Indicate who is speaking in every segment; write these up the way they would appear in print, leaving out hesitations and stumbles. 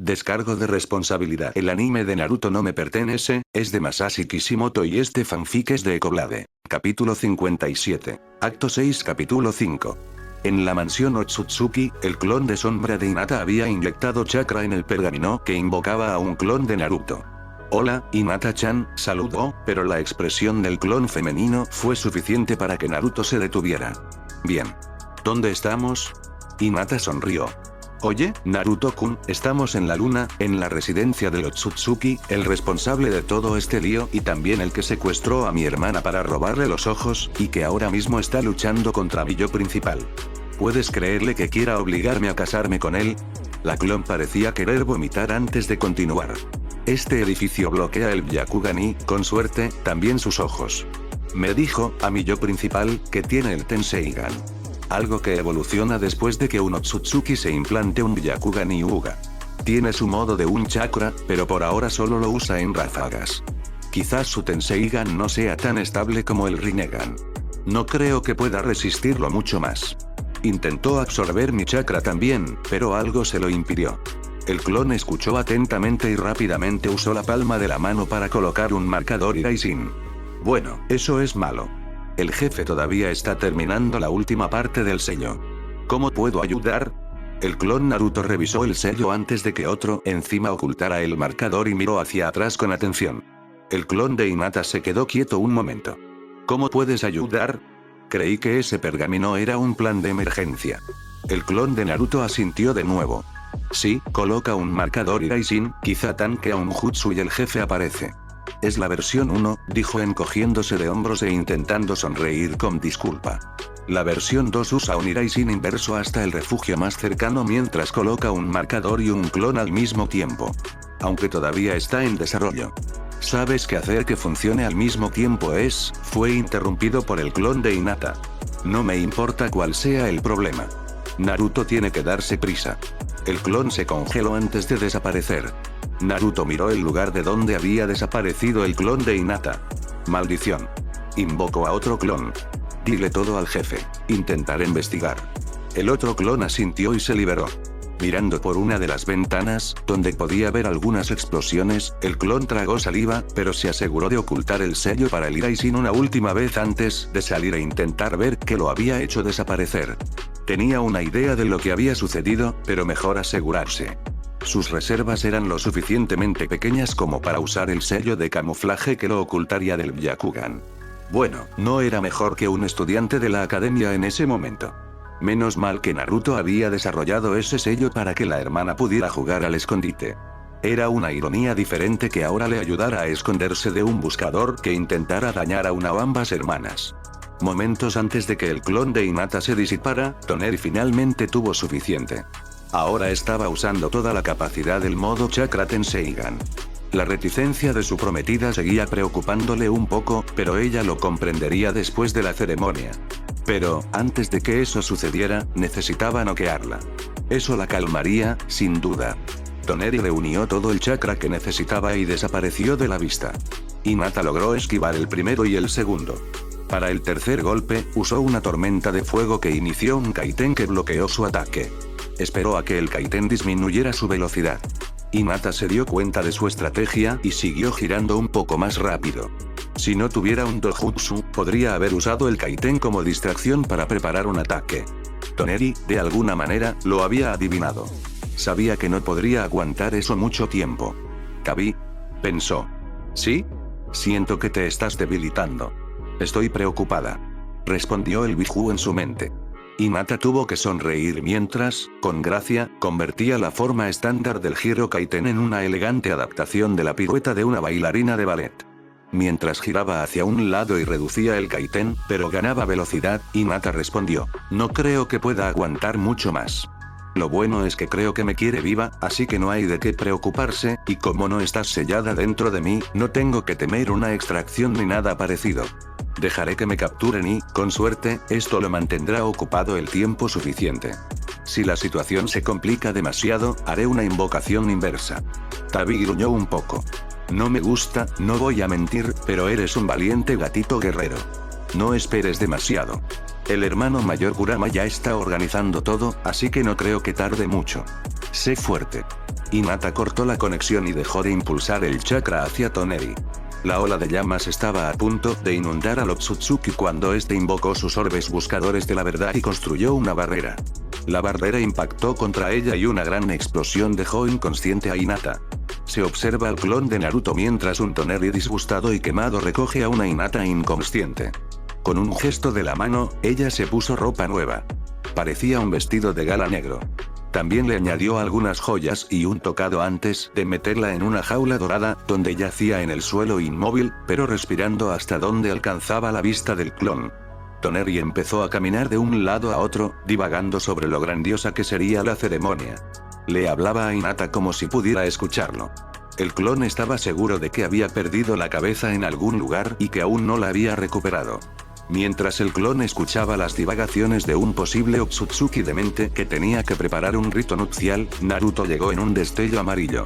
Speaker 1: Descargo de responsabilidad. El anime de Naruto no me pertenece, es de Masashi Kishimoto y este fanfic es de Ecoblade. Capítulo 57. Acto 6 Capítulo 5. En la mansión Otsutsuki, el clon de sombra de Hinata había inyectado chakra en el pergamino que invocaba a un clon de Naruto. Hola, Hinata-chan, saludó, pero la expresión del clon femenino fue suficiente para que Naruto se detuviera. Bien. ¿Dónde estamos? Hinata sonrió. Oye, Naruto-kun, estamos en la luna, en la residencia del Otsutsuki, el responsable de todo este lío y también el que secuestró a mi hermana para robarle los ojos, y que ahora mismo está luchando contra mi yo principal. ¿Puedes creerle que quiera obligarme a casarme con él? La clon parecía querer vomitar antes de continuar. Este edificio bloquea el Byakugani, con suerte, también sus ojos. Me dijo, a mi yo principal, que tiene el Tenseigan. Algo que evoluciona después de que un Otsutsuki se implante un Byakugani Uga. Tiene su modo de un chakra, pero por ahora solo lo usa en ráfagas. Quizás su Tenseigan no sea tan estable como el Rinnegan. No creo que pueda resistirlo mucho más. Intentó absorber mi chakra también, pero algo se lo impidió. El clon escuchó atentamente y rápidamente usó la palma de la mano para colocar un marcador Iraisin. Bueno, eso es malo. El jefe todavía está terminando la última parte del sello. ¿Cómo puedo ayudar? El clon Naruto revisó el sello antes de que otro encima ocultara el marcador y miró hacia atrás con atención. El clon de Hinata se quedó quieto un momento. ¿Cómo puedes ayudar? Creí que ese pergamino era un plan de emergencia. El clon de Naruto asintió de nuevo. Sí, coloca un marcador Iraisin, quizá tanque a un jutsu y el jefe aparece. Es la versión 1, dijo encogiéndose de hombros e intentando sonreír con disculpa. La versión 2 usa un Iraisin inverso hasta el refugio más cercano mientras coloca un marcador y un clon al mismo tiempo. Aunque todavía está en desarrollo. ¿Sabes que hacer que funcione al mismo tiempo fue interrumpido por el clon de Hinata? No me importa cuál sea el problema. Naruto tiene que darse prisa. El clon se congeló antes de desaparecer. Naruto miró el lugar de donde había desaparecido el clon de Hinata. Maldición. Invocó a otro clon. Dile todo al jefe. Intentaré investigar. El otro clon asintió y se liberó. Mirando por una de las ventanas, donde podía ver algunas explosiones, el clon tragó saliva, pero se aseguró de ocultar el sello para el Iraisin una última vez antes de salir e intentar ver qué lo había hecho desaparecer. Tenía una idea de lo que había sucedido, pero mejor asegurarse. Sus reservas eran lo suficientemente pequeñas como para usar el sello de camuflaje que lo ocultaría del Byakugan. Bueno, no era mejor que un estudiante de la academia en ese momento. Menos mal que Naruto había desarrollado ese sello para que la hermana pudiera jugar al escondite. Era una ironía diferente que ahora le ayudara a esconderse de un buscador que intentara dañar a una o ambas hermanas. Momentos antes de que el clon de Hinata se disipara, Toneri finalmente tuvo suficiente. Ahora estaba usando toda la capacidad del modo Chakra Tenseigan. La reticencia de su prometida seguía preocupándole un poco, pero ella lo comprendería después de la ceremonia. Pero, antes de que eso sucediera, necesitaba noquearla. Eso la calmaría, sin duda. Toneri reunió todo el chakra que necesitaba y desapareció de la vista. Hinata logró esquivar el primero y el segundo. Para el tercer golpe, usó una tormenta de fuego que inició un kaiten que bloqueó su ataque. Esperó a que el kaiten disminuyera su velocidad. Hinata se dio cuenta de su estrategia y siguió girando un poco más rápido. Si no tuviera un dojutsu, podría haber usado el kaiten como distracción para preparar un ataque. Toneri, de alguna manera, lo había adivinado. Sabía que no podría aguantar eso mucho tiempo. Kabi, pensó. ¿Sí? Siento que te estás debilitando. Estoy preocupada. Respondió el Biju en su mente. Hinata tuvo que sonreír mientras, con gracia, convertía la forma estándar del giro kaiten en una elegante adaptación de la pirueta de una bailarina de ballet. Mientras giraba hacia un lado y reducía el kaiten, pero ganaba velocidad, Hinata respondió, no creo que pueda aguantar mucho más. Lo bueno es que creo que me quiere viva, así que no hay de qué preocuparse, y como no estás sellada dentro de mí, no tengo que temer una extracción ni nada parecido. Dejaré que me capturen y, con suerte, esto lo mantendrá ocupado el tiempo suficiente. Si la situación se complica demasiado, haré una invocación inversa. Tabi gruñó un poco. No me gusta, no voy a mentir, pero eres un valiente gatito guerrero. No esperes demasiado. El hermano mayor Kurama ya está organizando todo, así que no creo que tarde mucho. Sé fuerte. Hinata cortó la conexión y dejó de impulsar el chakra hacia Toneri. La ola de llamas estaba a punto de inundar al Otsutsuki cuando este invocó sus orbes buscadores de la verdad y construyó una barrera. La barrera impactó contra ella y una gran explosión dejó inconsciente a Hinata. Se observa al clon de Naruto mientras un Toneri disgustado y quemado recoge a una Hinata inconsciente. Con un gesto de la mano, ella se puso ropa nueva. Parecía un vestido de gala negro. También le añadió algunas joyas y un tocado antes de meterla en una jaula dorada, donde yacía en el suelo inmóvil, pero respirando hasta donde alcanzaba la vista del clon. Toneri empezó a caminar de un lado a otro, divagando sobre lo grandiosa que sería la ceremonia. Le hablaba a Hinata como si pudiera escucharlo. El clon estaba seguro de que había perdido la cabeza en algún lugar y que aún no la había recuperado. Mientras el clon escuchaba las divagaciones de un posible Otsutsuki demente que tenía que preparar un rito nupcial, Naruto llegó en un destello amarillo.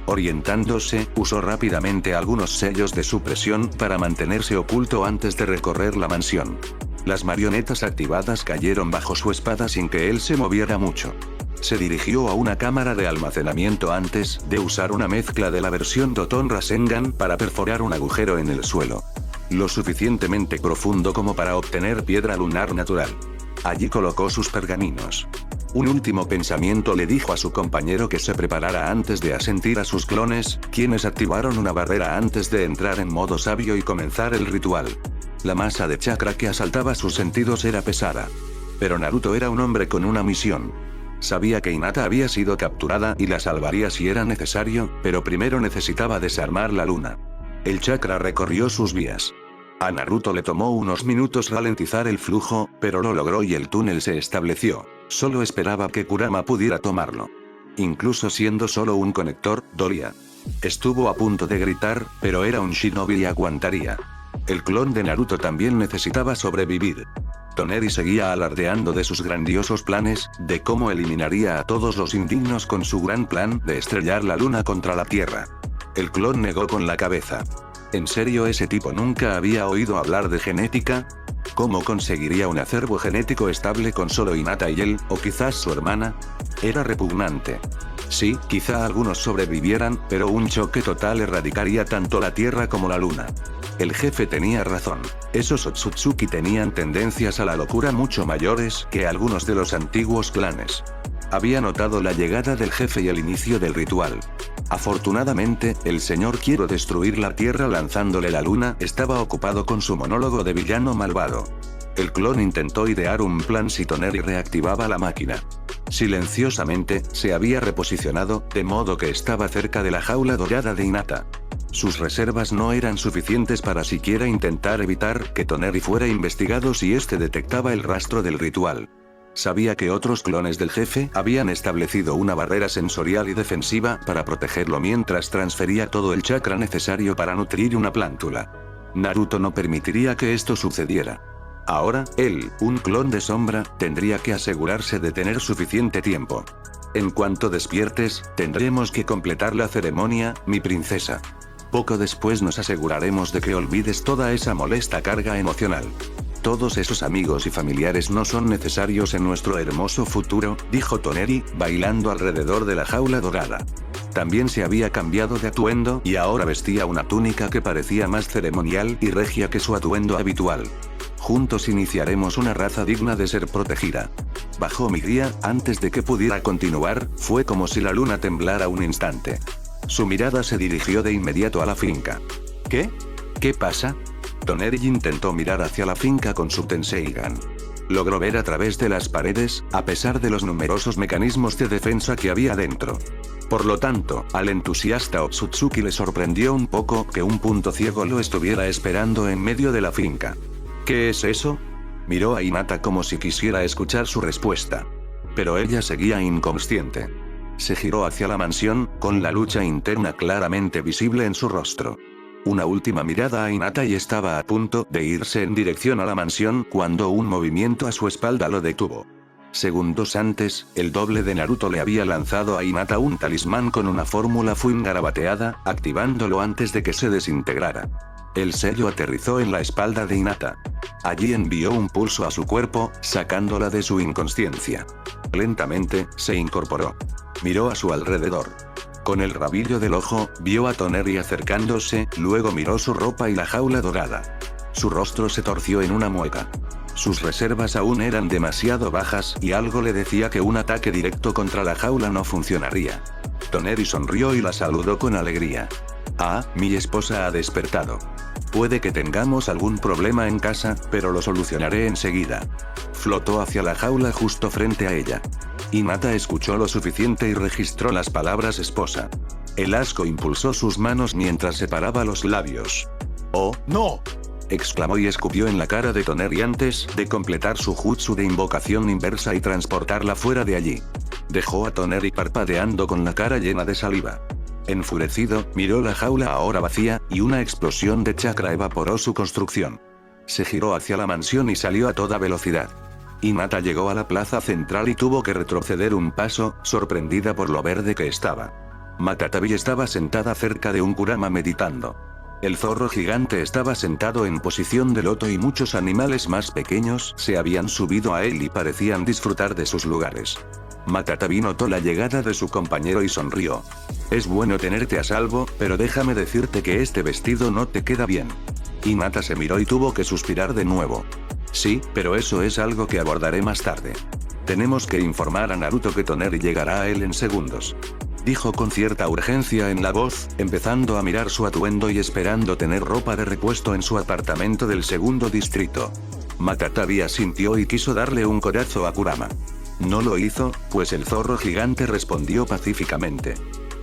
Speaker 1: Orientándose, usó rápidamente algunos sellos de supresión para mantenerse oculto antes de recorrer la mansión. Las marionetas activadas cayeron bajo su espada sin que él se moviera mucho. Se dirigió a una cámara de almacenamiento antes de usar una mezcla de la versión Doton Rasengan para perforar un agujero en el suelo. Lo suficientemente profundo como para obtener piedra lunar natural. Allí colocó sus pergaminos. Un último pensamiento le dijo a su compañero que se preparara antes de asentir a sus clones, quienes activaron una barrera antes de entrar en modo sabio y comenzar el ritual. La masa de chakra que asaltaba sus sentidos era pesada. Pero Naruto era un hombre con una misión. Sabía que Hinata había sido capturada y la salvaría si era necesario, pero primero necesitaba desarmar la luna. El chakra recorrió sus vías. A Naruto le tomó unos minutos ralentizar el flujo, pero lo logró y el túnel se estableció. Solo esperaba que Kurama pudiera tomarlo. Incluso siendo solo un conector, dolía. Estuvo a punto de gritar, pero era un shinobi y aguantaría. El clon de Naruto también necesitaba sobrevivir. Toneri seguía alardeando de sus grandiosos planes, de cómo eliminaría a todos los indignos con su gran plan de estrellar la luna contra la Tierra. El clon negó con la cabeza. ¿En serio ese tipo nunca había oído hablar de genética? ¿Cómo conseguiría un acervo genético estable con solo Hinata y él, o quizás su hermana? Era repugnante. Sí, quizá algunos sobrevivieran, pero un choque total erradicaría tanto la Tierra como la Luna. El jefe tenía razón. Esos Otsutsuki tenían tendencias a la locura mucho mayores que algunos de los antiguos clanes. Había notado la llegada del jefe y el inicio del ritual. Afortunadamente, el señor quiero destruir la Tierra lanzándole la luna estaba ocupado con su monólogo de villano malvado. El clon intentó idear un plan si Toneri reactivaba la máquina. Silenciosamente, se había reposicionado, de modo que estaba cerca de la jaula dorada de Hinata. Sus reservas no eran suficientes para siquiera intentar evitar que Toneri fuera investigado si este detectaba el rastro del ritual. Sabía que otros clones del jefe habían establecido una barrera sensorial y defensiva para protegerlo mientras transfería todo el chakra necesario para nutrir una plántula. Naruto no permitiría que esto sucediera. Ahora, él, un clon de sombra, tendría que asegurarse de tener suficiente tiempo. En cuanto despiertes, tendremos que completar la ceremonia, mi princesa. Poco después nos aseguraremos de que olvides toda esa molesta carga emocional. Todos esos amigos y familiares no son necesarios en nuestro hermoso futuro, dijo Toneri, bailando alrededor de la jaula dorada. También se había cambiado de atuendo y ahora vestía una túnica que parecía más ceremonial y regia que su atuendo habitual. Juntos iniciaremos una raza digna de ser protegida. Bajo mi guía, antes de que pudiera continuar, fue como si la luna temblara un instante. Su mirada se dirigió de inmediato a la finca. ¿Qué? ¿Qué pasa? Toneri intentó mirar hacia la finca con su Tenseigan. Logró ver a través de las paredes, a pesar de los numerosos mecanismos de defensa que había dentro. Por lo tanto, al entusiasta Otsutsuki le sorprendió un poco que un punto ciego lo estuviera esperando en medio de la finca. ¿Qué es eso? Miró a Hinata como si quisiera escuchar su respuesta. Pero ella seguía inconsciente. Se giró hacia la mansión, con la lucha interna claramente visible en su rostro. Una última mirada a Hinata y estaba a punto de irse en dirección a la mansión cuando un movimiento a su espalda lo detuvo. Segundos antes, el doble de Naruto le había lanzado a Hinata un talismán con una fórmula Fuin garabateada, activándolo antes de que se desintegrara. El sello aterrizó en la espalda de Hinata. Allí envió un pulso a su cuerpo, sacándola de su inconsciencia. Lentamente, se incorporó. Miró a su alrededor. Con el rabillo del ojo, vio a Toneri acercándose, luego miró su ropa y la jaula dorada. Su rostro se torció en una mueca. Sus reservas aún eran demasiado bajas y algo le decía que un ataque directo contra la jaula no funcionaría. Toneri sonrió y la saludó con alegría. Ah, mi esposa ha despertado. Puede que tengamos algún problema en casa, pero lo solucionaré enseguida. Flotó hacia la jaula justo frente a ella. Hinata escuchó lo suficiente y registró las palabras esposa. El asco impulsó sus manos mientras separaba los labios. ¡Oh, no!, exclamó y escupió en la cara de Toneri antes de completar su jutsu de invocación inversa y transportarla fuera de allí. Dejó a Toneri parpadeando con la cara llena de saliva. Enfurecido, miró la jaula ahora vacía, y una explosión de chakra evaporó su construcción. Se giró hacia la mansión y salió a toda velocidad. Hinata llegó a la plaza central y tuvo que retroceder un paso, sorprendida por lo verde que estaba. Matatabi estaba sentada cerca de un kurama meditando. El zorro gigante estaba sentado en posición de loto y muchos animales más pequeños se habían subido a él y parecían disfrutar de sus lugares. Matatabi notó la llegada de su compañero y sonrió. Es bueno tenerte a salvo, pero déjame decirte que este vestido no te queda bien. Hinata se miró y tuvo que suspirar de nuevo. Sí, pero eso es algo que abordaré más tarde. Tenemos que informar a Naruto que Toneri llegará a él en segundos. Dijo con cierta urgencia en la voz, empezando a mirar su atuendo y esperando tener ropa de repuesto en su apartamento del segundo distrito. Matatabi asintió y quiso darle un codazo a Kurama. No lo hizo, pues el zorro gigante respondió pacíficamente.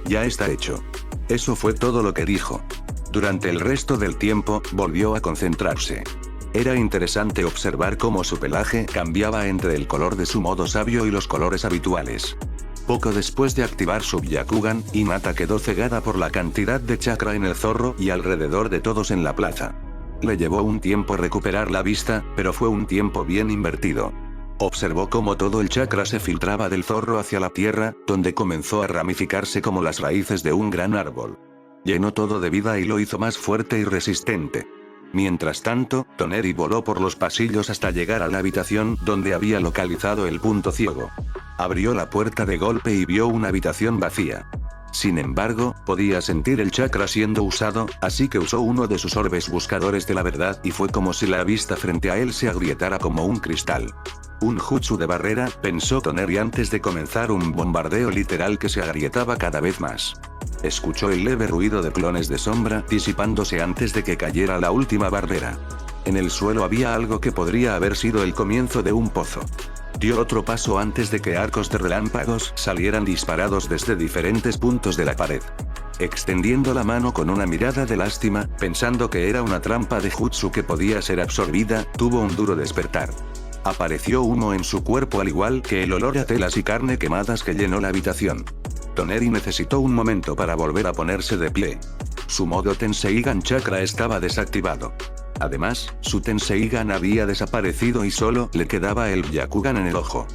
Speaker 1: Ya está hecho. Eso fue todo lo que dijo. Durante el resto del tiempo, volvió a concentrarse. Era interesante observar cómo su pelaje cambiaba entre el color de su modo sabio y los colores habituales. Poco después de activar su Byakugan, Hinata quedó cegada por la cantidad de chakra en el zorro y alrededor de todos en la plaza. Le llevó un tiempo recuperar la vista, pero fue un tiempo bien invertido. Observó cómo todo el chakra se filtraba del zorro hacia la tierra, donde comenzó a ramificarse como las raíces de un gran árbol. Llenó todo de vida y lo hizo más fuerte y resistente. Mientras tanto, Toneri voló por los pasillos hasta llegar a la habitación donde había localizado el punto ciego. Abrió la puerta de golpe y vio una habitación vacía. Sin embargo, podía sentir el chakra siendo usado, así que usó uno de sus orbes buscadores de la verdad y fue como si la vista frente a él se agrietara como un cristal. Un jutsu de barrera, pensó Toneri antes de comenzar un bombardeo literal que se agrietaba cada vez más. Escuchó el leve ruido de clones de sombra disipándose antes de que cayera la última barrera. En el suelo había algo que podría haber sido el comienzo de un pozo. Dio otro paso antes de que arcos de relámpagos salieran disparados desde diferentes puntos de la pared. Extendiendo la mano con una mirada de lástima, pensando que era una trampa de jutsu que podía ser absorbida, tuvo un duro despertar. Apareció humo en su cuerpo al igual que el olor a telas y carne quemadas que llenó la habitación. Toneri necesitó un momento para volver a ponerse de pie. Su modo Tenseigan Chakra estaba desactivado. Además, su Tenseigan había desaparecido y solo le quedaba el Byakugan en el ojo.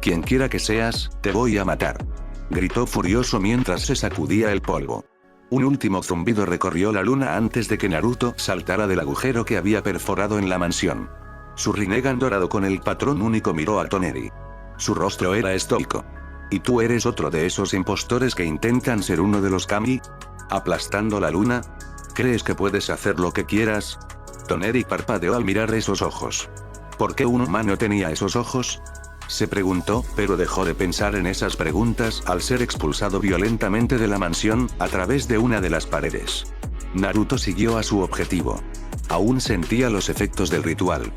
Speaker 1: Quien quiera que seas, te voy a matar. Gritó furioso mientras se sacudía el polvo. Un último zumbido recorrió la luna antes de que Naruto saltara del agujero que había perforado en la mansión. Su Rinnegan dorado con el patrón único miró a Toneri. Su rostro era estoico. ¿Y tú eres otro de esos impostores que intentan ser uno de los kami? ¿Aplastando la luna? ¿Crees que puedes hacer lo que quieras? Toneri parpadeó al mirar esos ojos. ¿Por qué un humano tenía esos ojos? Se preguntó, pero dejó de pensar en esas preguntas al ser expulsado violentamente de la mansión, a través de una de las paredes. Naruto siguió a su objetivo. Aún sentía los efectos del ritual.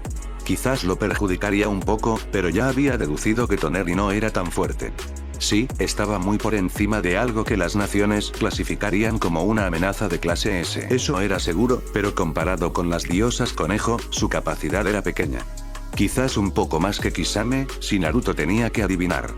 Speaker 1: Quizás lo perjudicaría un poco, pero ya había deducido que Toneri no era tan fuerte. Sí, estaba muy por encima de algo que las naciones clasificarían como una amenaza de clase S. Eso era seguro, pero comparado con las diosas conejo, su capacidad era pequeña. Quizás un poco más que Kisame, si Naruto tenía que adivinar.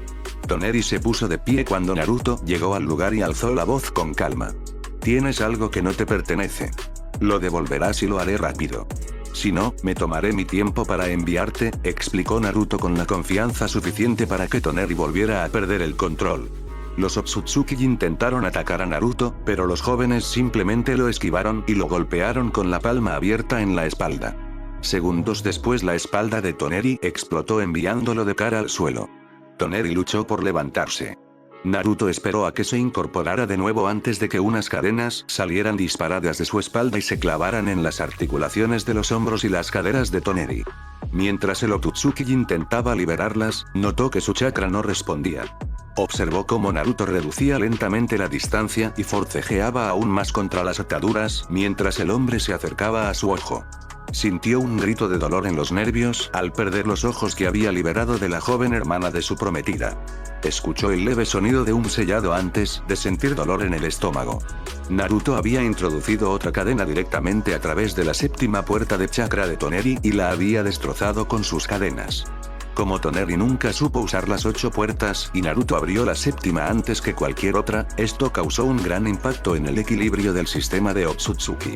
Speaker 1: Toneri se puso de pie cuando Naruto llegó al lugar y alzó la voz con calma. Tienes algo que no te pertenece. Lo devolverás y lo haré rápido. Si no, me tomaré mi tiempo para enviarte, explicó Naruto con la confianza suficiente para que Toneri volviera a perder el control. Los Otsutsuki intentaron atacar a Naruto, pero los jóvenes simplemente lo esquivaron y lo golpearon con la palma abierta en la espalda. Segundos después la espalda de Toneri explotó enviándolo de cara al suelo. Toneri luchó por levantarse. Naruto esperó a que se incorporara de nuevo antes de que unas cadenas salieran disparadas de su espalda y se clavaran en las articulaciones de los hombros y las caderas de Toneri. Mientras el Otsutsuki intentaba liberarlas, notó que su chakra no respondía. Observó cómo Naruto reducía lentamente la distancia y forcejeaba aún más contra las ataduras mientras el hombre se acercaba a su ojo. Sintió un grito de dolor en los nervios al perder los ojos que había liberado de la joven hermana de su prometida. Escuchó el leve sonido de un sellado antes de sentir dolor en el estómago. Naruto había introducido otra cadena directamente a través de la séptima puerta de chakra de Toneri y la había destrozado con sus cadenas. Como Toneri nunca supo usar las 8 puertas y Naruto abrió la séptima antes que cualquier otra, esto causó un gran impacto en el equilibrio del sistema de Otsutsuki.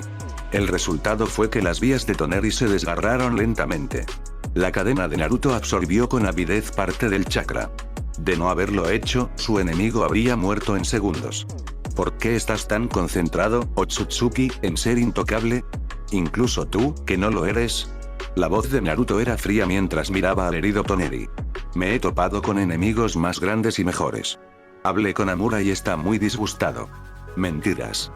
Speaker 1: El resultado fue que las vías de Toneri se desgarraron lentamente. La cadena de Naruto absorbió con avidez parte del chakra. De no haberlo hecho, su enemigo habría muerto en segundos. ¿Por qué estás tan concentrado, Otsutsuki, en ser intocable? ¿Incluso tú, que no lo eres? La voz de Naruto era fría mientras miraba al herido Toneri. Me he topado con enemigos más grandes y mejores. Hablé con Amura y está muy disgustado. Mentiras.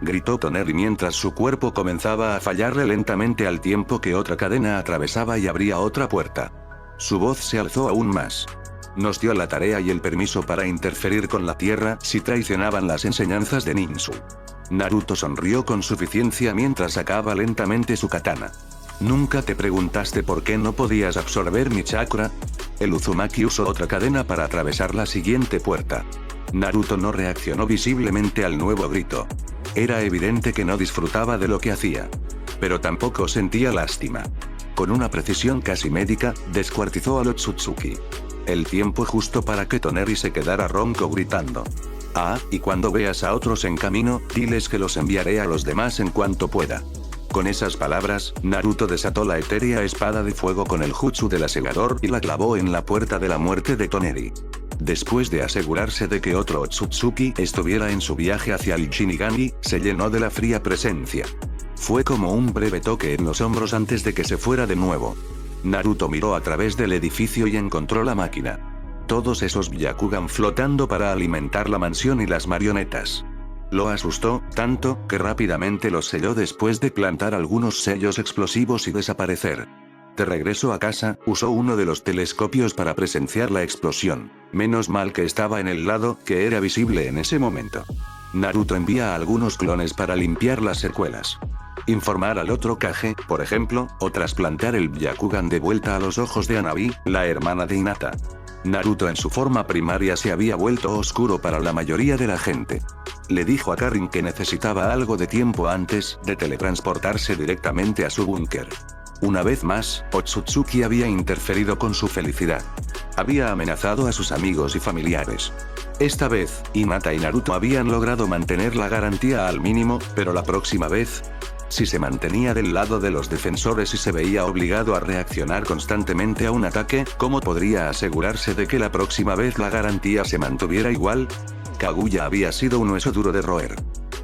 Speaker 1: Gritó Toneri mientras su cuerpo comenzaba a fallarle lentamente al tiempo que otra cadena atravesaba y abría otra puerta. Su voz se alzó aún más. Nos dio la tarea y el permiso para interferir con la tierra si traicionaban las enseñanzas de Ninsu. Naruto sonrió con suficiencia mientras sacaba lentamente su katana. ¿Nunca te preguntaste por qué no podías absorber mi chakra? El Uzumaki usó otra cadena para atravesar la siguiente puerta. Naruto no reaccionó visiblemente al nuevo grito. Era evidente que no disfrutaba de lo que hacía. Pero tampoco sentía lástima. Con una precisión casi médica, descuartizó al Otsutsuki. El tiempo justo para que Toneri se quedara ronco gritando. Y cuando veas a otros en camino, diles que los enviaré a los demás en cuanto pueda. Con esas palabras, Naruto desató la etérea espada de fuego con el jutsu del asegador y la clavó en la puerta de la muerte de Toneri. Después de asegurarse de que otro Otsutsuki estuviera en su viaje hacia el Shinigami, se llenó de la fría presencia. Fue como un breve toque en los hombros antes de que se fuera de nuevo. Naruto miró a través del edificio y encontró la máquina. Todos esos Byakugan flotando para alimentar la mansión y las marionetas. Lo asustó tanto que rápidamente los selló después de plantar algunos sellos explosivos y desaparecer. De regreso a casa, usó uno de los telescopios para presenciar la explosión. Menos mal que estaba en el lado que era visible en ese momento. Naruto envía a algunos clones para limpiar las secuelas. Informar al otro Kage, por ejemplo, o trasplantar el Byakugan de vuelta a los ojos de Hanabi, la hermana de Hinata. Naruto en su forma primaria se había vuelto oscuro para la mayoría de la gente. Le dijo a Karin que necesitaba algo de tiempo antes de teletransportarse directamente a su búnker. Una vez más, Otsutsuki había interferido con su felicidad. Había amenazado a sus amigos y familiares. Esta vez, Hinata y Naruto habían logrado mantener la garantía al mínimo, pero la próxima vez, si se mantenía del lado de los defensores y se veía obligado a reaccionar constantemente a un ataque, ¿cómo podría asegurarse de que la próxima vez la garantía se mantuviera igual? Kaguya había sido un hueso duro de roer.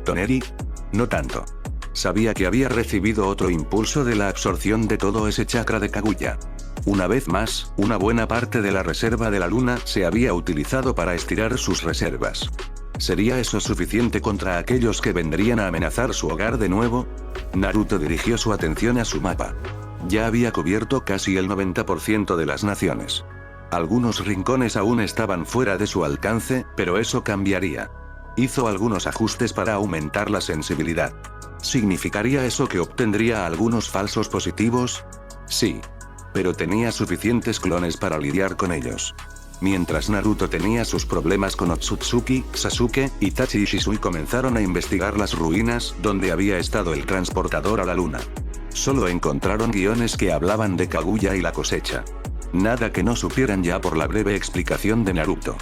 Speaker 1: Toneri, no tanto. Sabía que había recibido otro impulso de la absorción de todo ese chakra de Kaguya. Una vez más, una buena parte de la reserva de la luna se había utilizado para estirar sus reservas. ¿Sería eso suficiente contra aquellos que vendrían a amenazar su hogar de nuevo? Naruto dirigió su atención a su mapa. Ya había cubierto casi el 90% de las naciones. Algunos rincones aún estaban fuera de su alcance, pero eso cambiaría. Hizo algunos ajustes para aumentar la sensibilidad. ¿Significaría eso que obtendría algunos falsos positivos? Sí. Pero tenía suficientes clones para lidiar con ellos. Mientras Naruto tenía sus problemas con Otsutsuki, Sasuke, Itachi y Shisui comenzaron a investigar las ruinas donde había estado el transportador a la luna. Solo encontraron guiones que hablaban de Kaguya y la cosecha. Nada que no supieran ya por la breve explicación de Naruto.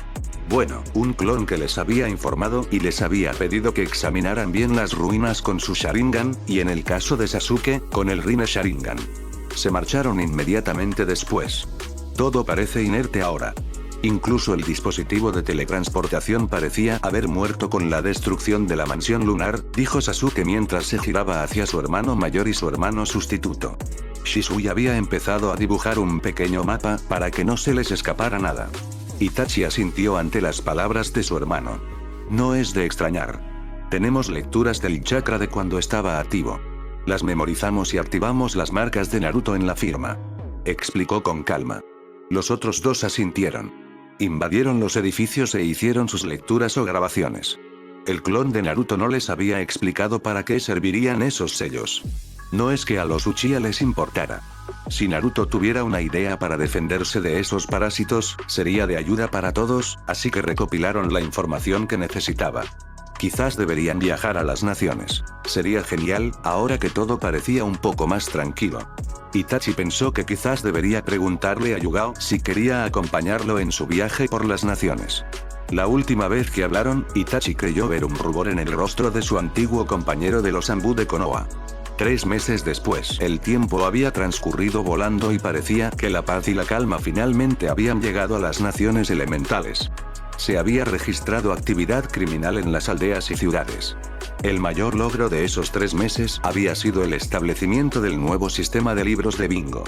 Speaker 1: Bueno, un clon que les había informado y les había pedido que examinaran bien las ruinas con su Sharingan, y en el caso de Sasuke, con el Rinne Sharingan. Se marcharon inmediatamente después. Todo parece inerte ahora. Incluso el dispositivo de teletransportación parecía haber muerto con la destrucción de la mansión lunar, dijo Sasuke mientras se giraba hacia su hermano mayor y su hermano sustituto. Shisui había empezado a dibujar un pequeño mapa para que no se les escapara nada. Itachi asintió ante las palabras de su hermano. No es de extrañar. Tenemos lecturas del chakra de cuando estaba activo. Las memorizamos y activamos las marcas de Naruto en la firma. Explicó con calma. Los otros dos asintieron. Invadieron los edificios e hicieron sus lecturas o grabaciones. El clon de Naruto no les había explicado para qué servirían esos sellos. No es que a los Uchiha les importara. Si Naruto tuviera una idea para defenderse de esos parásitos, sería de ayuda para todos, así que recopilaron la información que necesitaba. Quizás deberían viajar a las naciones. Sería genial, ahora que todo parecía un poco más tranquilo. Itachi pensó que quizás debería preguntarle a Yugao si quería acompañarlo en su viaje por las naciones. La última vez que hablaron, Itachi creyó ver un rubor en el rostro de su antiguo compañero de los Anbu de Konoha. 3 meses después, el tiempo había transcurrido volando y parecía que la paz y la calma finalmente habían llegado a las naciones elementales. Se había registrado actividad criminal en las aldeas y ciudades. El mayor logro de esos 3 meses había sido el establecimiento del nuevo sistema de libros de bingo.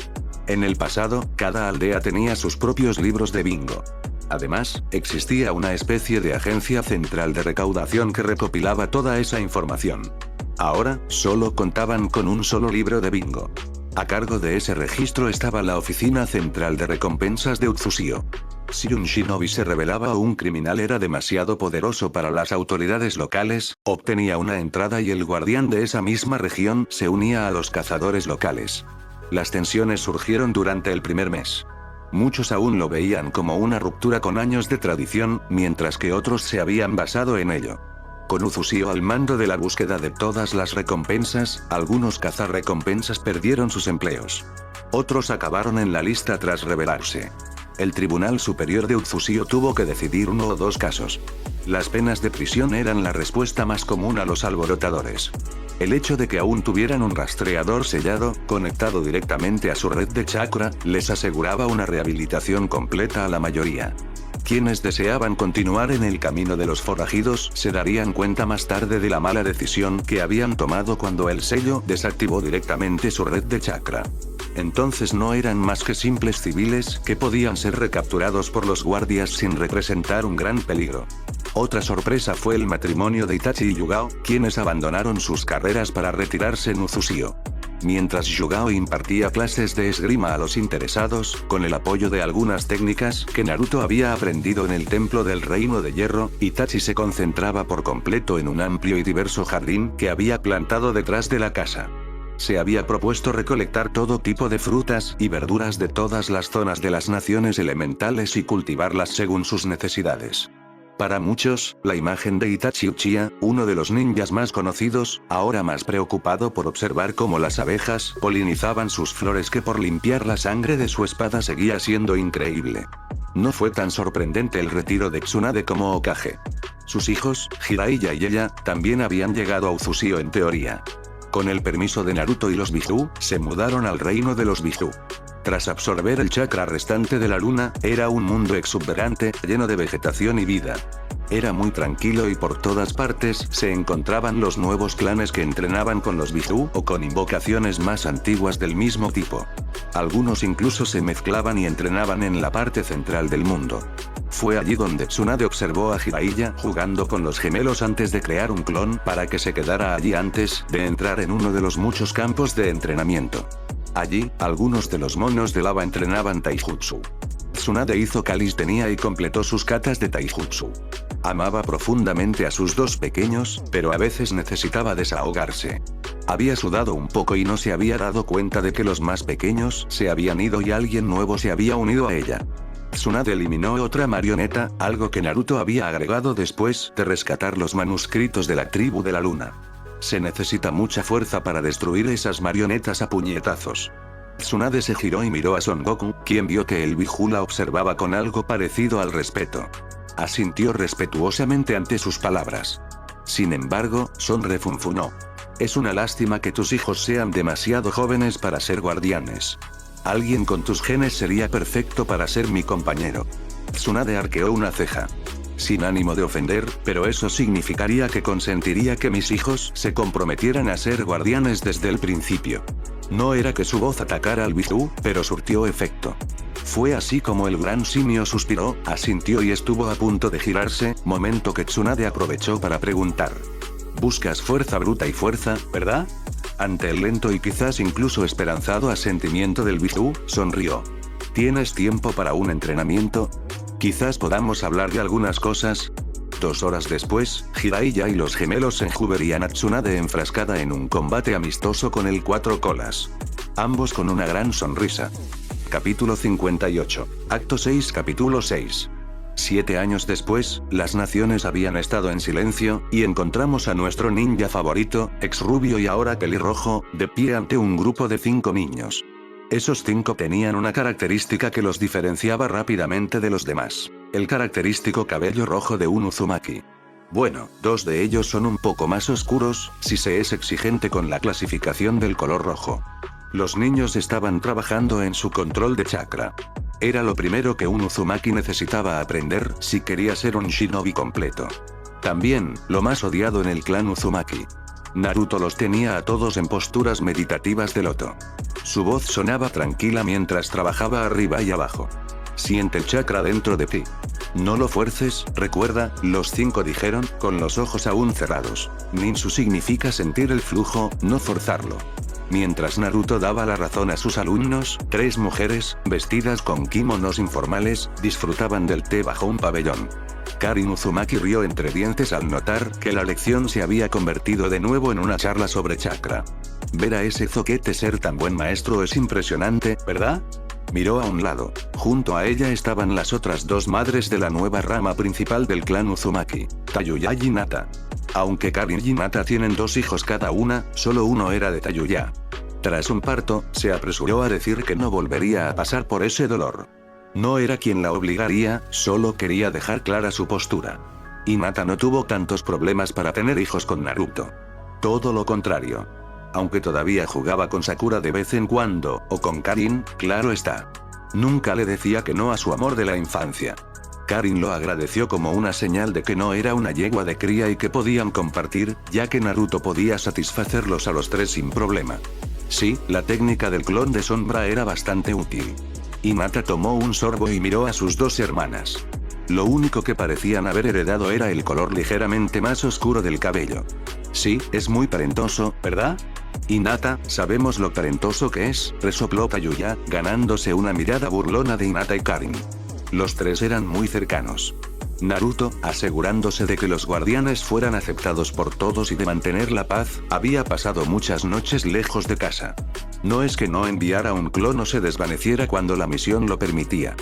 Speaker 1: En el pasado, cada aldea tenía sus propios libros de bingo. Además, existía una especie de agencia central de recaudación que recopilaba toda esa información. Ahora, solo contaban con un solo libro de bingo. A cargo de ese registro estaba la Oficina Central de Recompensas de Utsushio. Si un shinobi se rebelaba o un criminal era demasiado poderoso para las autoridades locales, obtenía una entrada y el guardián de esa misma región se unía a los cazadores locales. Las tensiones surgieron durante el primer mes. Muchos aún lo veían como una ruptura con años de tradición, mientras que otros se habían basado en ello. Con Utsushio al mando de la búsqueda de todas las recompensas, algunos cazarrecompensas perdieron sus empleos. Otros acabaron en la lista tras rebelarse. El Tribunal Superior de Utsushio tuvo que decidir 1 o 2 casos. Las penas de prisión eran la respuesta más común a los alborotadores. El hecho de que aún tuvieran un rastreador sellado, conectado directamente a su red de chakra, les aseguraba una rehabilitación completa a la mayoría. Quienes deseaban continuar en el camino de los forajidos se darían cuenta más tarde de la mala decisión que habían tomado cuando el sello desactivó directamente su red de chakra. Entonces no eran más que simples civiles que podían ser recapturados por los guardias sin representar un gran peligro. Otra sorpresa fue el matrimonio de Itachi y Yugao, quienes abandonaron sus carreras para retirarse en Utsushio. Mientras Yugao impartía clases de esgrima a los interesados, con el apoyo de algunas técnicas que Naruto había aprendido en el Templo del Reino de Hierro, Itachi se concentraba por completo en un amplio y diverso jardín que había plantado detrás de la casa. Se había propuesto recolectar todo tipo de frutas y verduras de todas las zonas de las naciones elementales y cultivarlas según sus necesidades. Para muchos, la imagen de Itachi Uchiha, uno de los ninjas más conocidos, ahora más preocupado por observar cómo las abejas polinizaban sus flores que por limpiar la sangre de su espada seguía siendo increíble. No fue tan sorprendente el retiro de Tsunade como Hokage. Sus hijos, Jiraiya y ella, también habían llegado a Utsushio en teoría. Con el permiso de Naruto y los Biju, se mudaron al reino de los Biju. Tras absorber el chakra restante de la luna, era un mundo exuberante, lleno de vegetación y vida. Era muy tranquilo y por todas partes se encontraban los nuevos clanes que entrenaban con los Biju o con invocaciones más antiguas del mismo tipo. Algunos incluso se mezclaban y entrenaban en la parte central del mundo. Fue allí donde Tsunade observó a Jiraiya jugando con los gemelos antes de crear un clon para que se quedara allí antes de entrar en uno de los muchos campos de entrenamiento. Allí, algunos de los monos de lava entrenaban taijutsu. Tsunade hizo calistenia y completó sus katas de taijutsu. Amaba profundamente a sus 2 pequeños, pero a veces necesitaba desahogarse. Había sudado un poco y no se había dado cuenta de que los más pequeños se habían ido y alguien nuevo se había unido a ella. Tsunade eliminó otra marioneta, algo que Naruto había agregado después de rescatar los manuscritos de la tribu de la luna. Se necesita mucha fuerza para destruir esas marionetas a puñetazos. Tsunade se giró y miró a Son Goku, quien vio que el Biju la observaba con algo parecido al respeto. Asintió respetuosamente ante sus palabras. Sin embargo, Son refunfuñó. Es una lástima que tus hijos sean demasiado jóvenes para ser guardianes. Alguien con tus genes sería perfecto para ser mi compañero. Tsunade arqueó una ceja. Sin ánimo de ofender, pero eso significaría que consentiría que mis hijos se comprometieran a ser guardianes desde el principio. No era que su voz atacara al Bizú, pero surtió efecto. Fue así como el gran simio suspiró, asintió y estuvo a punto de girarse, momento que Tsunade aprovechó para preguntar. «Buscas fuerza bruta y fuerza, ¿verdad?» Ante el lento y quizás incluso esperanzado asentimiento del Bizú, sonrió. «¿Tienes tiempo para un entrenamiento? Quizás podamos hablar de algunas cosas». 2 horas después, Jiraiya y los gemelos Senju verían a Tsunade enfrascada en un combate amistoso con el Cuatro Colas. Ambos con una gran sonrisa. Capítulo 58. Acto 6. Capítulo 6. 7 años después, las naciones habían estado en silencio, y encontramos a nuestro ninja favorito, ex rubio y ahora pelirrojo, de pie ante un grupo de 5 niños. Esos 5 tenían una característica que los diferenciaba rápidamente de los demás. El característico cabello rojo de un Uzumaki. Bueno, 2 de ellos son un poco más oscuros, si se es exigente con la clasificación del color rojo. Los niños estaban trabajando en su control de chakra. Era lo primero que un Uzumaki necesitaba aprender si quería ser un shinobi completo. También, lo más odiado en el clan Uzumaki. Naruto los tenía a todos en posturas meditativas de loto. Su voz sonaba tranquila mientras trabajaba arriba y abajo. Siente el chakra dentro de ti. No lo fuerces, recuerda, los 5 dijeron, con los ojos aún cerrados. Ninsu significa sentir el flujo, no forzarlo. Mientras Naruto daba la razón a sus alumnos, 3 mujeres, vestidas con kimonos informales, disfrutaban del té bajo un pabellón. Karin Uzumaki rió entre dientes al notar que la lección se había convertido de nuevo en una charla sobre chakra. Ver a ese zoquete ser tan buen maestro es impresionante, ¿verdad? Miró a un lado. Junto a ella estaban las otras 2 madres de la nueva rama principal del clan Uzumaki, Tayuya y Hinata. Aunque Karin y Hinata tienen 2 hijos cada una, solo uno era de Tayuya. Tras un parto, se apresuró a decir que no volvería a pasar por ese dolor. No era quien la obligaría, solo quería dejar clara su postura. Hinata no tuvo tantos problemas para tener hijos con Naruto. Todo lo contrario. Aunque todavía jugaba con Sakura de vez en cuando, o con Karin, claro está. Nunca le decía que no a su amor de la infancia. Karin lo agradeció como una señal de que no era una yegua de cría y que podían compartir, ya que Naruto podía satisfacerlos a los 3 sin problema. Sí, la técnica del clon de sombra era bastante útil. Hinata tomó un sorbo y miró a sus 2 hermanas. Lo único que parecían haber heredado era el color ligeramente más oscuro del cabello. Sí, es muy talentoso, ¿verdad? Hinata, sabemos lo talentoso que es, resopló Tayuya, ganándose una mirada burlona de Hinata y Karin. Los 3 eran muy cercanos. Naruto, asegurándose de que los guardianes fueran aceptados por todos y de mantener la paz, había pasado muchas noches lejos de casa. No es que no enviara un clon o se desvaneciera cuando la misión lo permitía.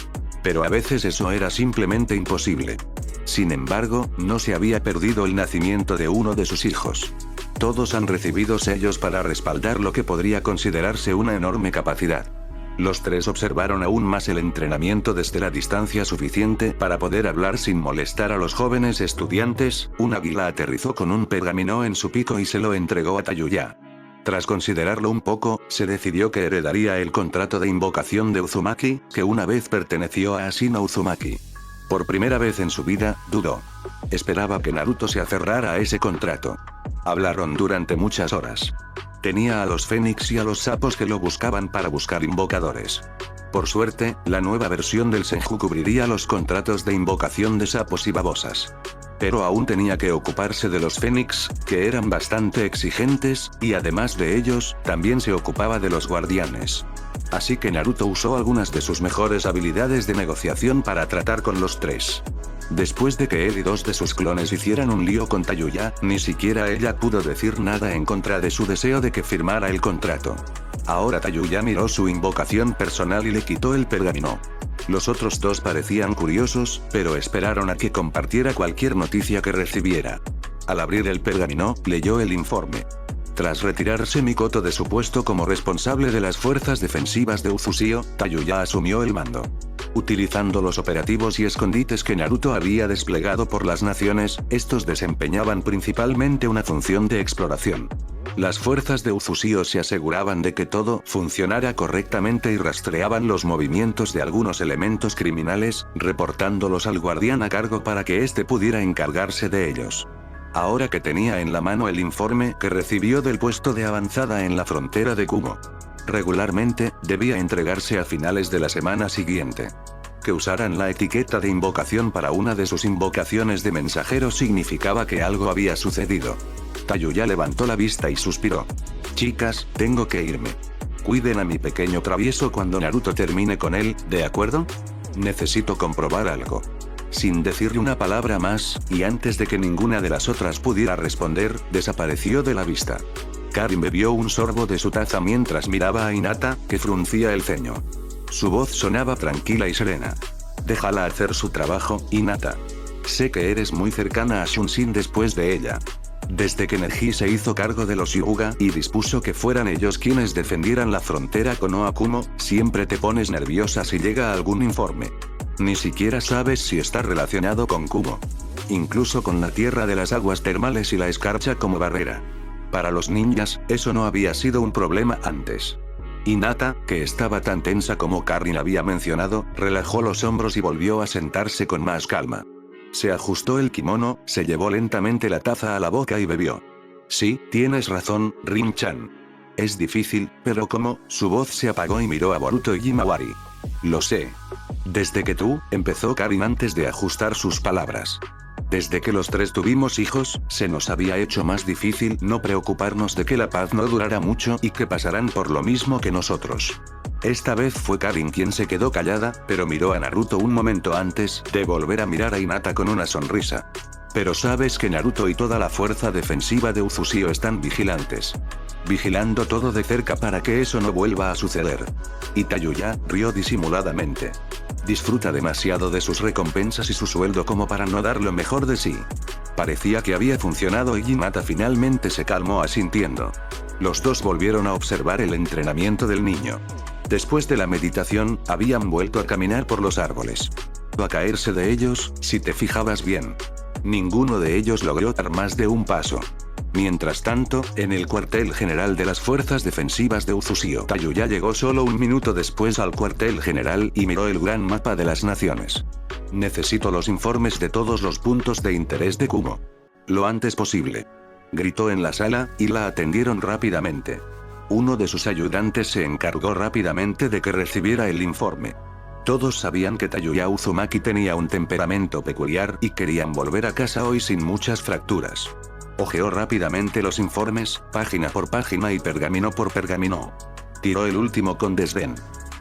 Speaker 1: Pero a veces eso era simplemente imposible. Sin embargo, no se había perdido el nacimiento de uno de sus hijos. Todos han recibido sellos para respaldar lo que podría considerarse una enorme capacidad. Los 3 observaron aún más el entrenamiento desde la distancia suficiente para poder hablar sin molestar a los jóvenes estudiantes. Un águila aterrizó con un pergamino en su pico y se lo entregó a Tayuya. Tras considerarlo un poco, se decidió que heredaría el contrato de invocación de Uzumaki, que una vez perteneció a Ashina Uzumaki. Por primera vez en su vida, dudó. Esperaba que Naruto se aferrara a ese contrato. Hablaron durante muchas horas. Tenía a los Fénix y a los sapos que lo buscaban para buscar invocadores. Por suerte, la nueva versión del Senju cubriría los contratos de invocación de sapos y babosas. Pero aún tenía que ocuparse de los Fénix, que eran bastante exigentes, y además de ellos, también se ocupaba de los guardianes. Así que Naruto usó algunas de sus mejores habilidades de negociación para tratar con los 3. Después de que él y 2 de sus clones hicieran un lío con Tayuya, ni siquiera ella pudo decir nada en contra de su deseo de que firmara el contrato. Ahora Tayuya miró su invocación personal y le quitó el pergamino. Los otros 2 parecían curiosos, pero esperaron a que compartiera cualquier noticia que recibiera. Al abrir el pergamino, leyó el informe. Tras retirarse Mikoto de su puesto como responsable de las fuerzas defensivas de Uzushio, Tayuya asumió el mando. Utilizando los operativos y escondites que Naruto había desplegado por las naciones, estos desempeñaban principalmente una función de exploración. Las fuerzas de Uzushio se aseguraban de que todo funcionara correctamente y rastreaban los movimientos de algunos elementos criminales, reportándolos al guardián a cargo para que éste pudiera encargarse de ellos. Ahora que tenía en la mano el informe que recibió del puesto de avanzada en la frontera de Kumo, Regularmente, debía entregarse a finales de la semana siguiente. Que usaran la etiqueta de invocación para una de sus invocaciones de mensajero significaba que algo había sucedido. Tayuya levantó la vista y suspiró. Chicas, tengo que irme. Cuiden a mi pequeño travieso cuando Naruto termine con él, ¿de acuerdo? Necesito comprobar algo. Sin decirle una palabra más, y antes de que ninguna de las otras pudiera responder, desapareció de la vista. Karin bebió un sorbo de su taza mientras miraba a Hinata, que fruncía el ceño. Su voz sonaba tranquila y serena. Déjala hacer su trabajo, Hinata. Sé que eres muy cercana a Shunshin después de ella. Desde que Neji se hizo cargo de los Hyuga y dispuso que fueran ellos quienes defendieran la frontera con Oakumo, siempre te pones nerviosa si llega algún informe. Ni siquiera sabes si está relacionado con Kumo. Incluso con la tierra de las aguas termales y la escarcha como barrera. Para los ninjas, eso no había sido un problema antes. Hinata, que estaba tan tensa como Karin había mencionado, relajó los hombros y volvió a sentarse con más calma. Se ajustó el kimono, se llevó lentamente la taza a la boca y bebió. Sí, tienes razón, Rin-chan. Es difícil, pero ¿cómo? Su voz se apagó y miró a Boruto y Himawari. Lo sé. Desde que tú, empezó Karin antes de ajustar sus palabras. Desde que los tres tuvimos hijos, se nos había hecho más difícil no preocuparnos de que la paz no durara mucho y que pasaran por lo mismo que nosotros. Esta vez fue Karin quien se quedó callada, pero miró a Naruto un momento antes de volver a mirar a Hinata con una sonrisa. Pero sabes que Naruto y toda la fuerza defensiva de Uzushio están vigilantes. Vigilando todo de cerca para que eso no vuelva a suceder. Y Tayuya rió disimuladamente. Disfruta demasiado de sus recompensas y su sueldo como para no dar lo mejor de sí. Parecía que había funcionado y Hinata finalmente se calmó asintiendo. Los dos volvieron a observar el entrenamiento del niño. Después de la meditación, habían vuelto a caminar por los árboles. A caerse de ellos, si te fijabas bien. Ninguno de ellos logró dar más de un paso. Mientras tanto, en el cuartel general de las fuerzas defensivas de Uzushio, Tayuya llegó solo un minuto después al cuartel general y miró el gran mapa de las naciones. Necesito los informes de todos los puntos de interés de Kumo. Lo antes posible. Gritó en la sala, y la atendieron rápidamente. Uno de sus ayudantes se encargó rápidamente de que recibiera el informe. Todos sabían que Tayuya Uzumaki tenía un temperamento peculiar y querían volver a casa hoy sin muchas fracturas. Hojeó rápidamente los informes, página por página y pergamino por pergamino. Tiró el último con desdén.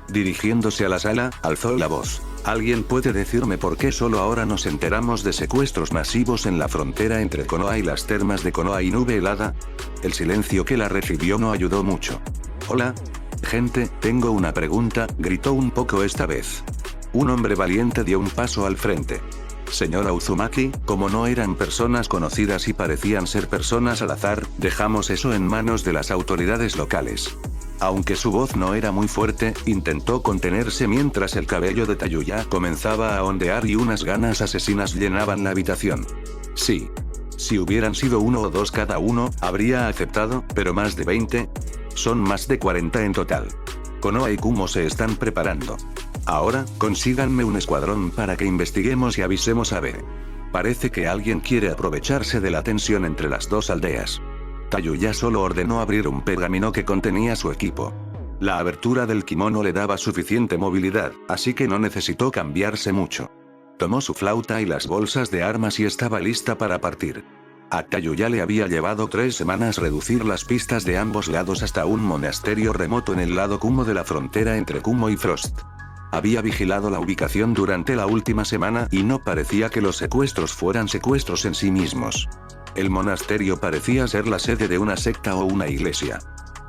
Speaker 1: Dirigiéndose a la sala, alzó la voz. ¿Alguien puede decirme por qué solo ahora nos enteramos de secuestros masivos en la frontera entre Konoha y las termas de Konoha y Nube Helada? El silencio que la recibió no ayudó mucho. Hola. Gente, tengo una pregunta, gritó un poco esta vez. Un hombre valiente dio un paso al frente. Señora Uzumaki, como no eran personas conocidas y parecían ser personas al azar, dejamos eso en manos de las autoridades locales. Aunque su voz no era muy fuerte, intentó contenerse mientras el cabello de Tayuya comenzaba a ondear y unas ganas asesinas llenaban la habitación. Sí. Si hubieran sido 1 o 2 cada uno, habría aceptado, pero más de 20. Son más de 40 en total. Konoha y Kumo se están preparando. Ahora, consíganme un escuadrón para que investiguemos y avisemos a B. Parece que alguien quiere aprovecharse de la tensión entre las dos aldeas. Tayuya solo ordenó abrir un pergamino que contenía su equipo. La abertura del kimono le daba suficiente movilidad, así que no necesitó cambiarse mucho. Tomó su flauta y las bolsas de armas y estaba lista para partir. A Tayuya le había llevado 3 semanas reducir las pistas de ambos lados hasta un monasterio remoto en el lado Kumo de la frontera entre Kumo y Frost. Había vigilado la ubicación durante la última semana y no parecía que los secuestros fueran secuestros en sí mismos. El monasterio parecía ser la sede de una secta o una iglesia.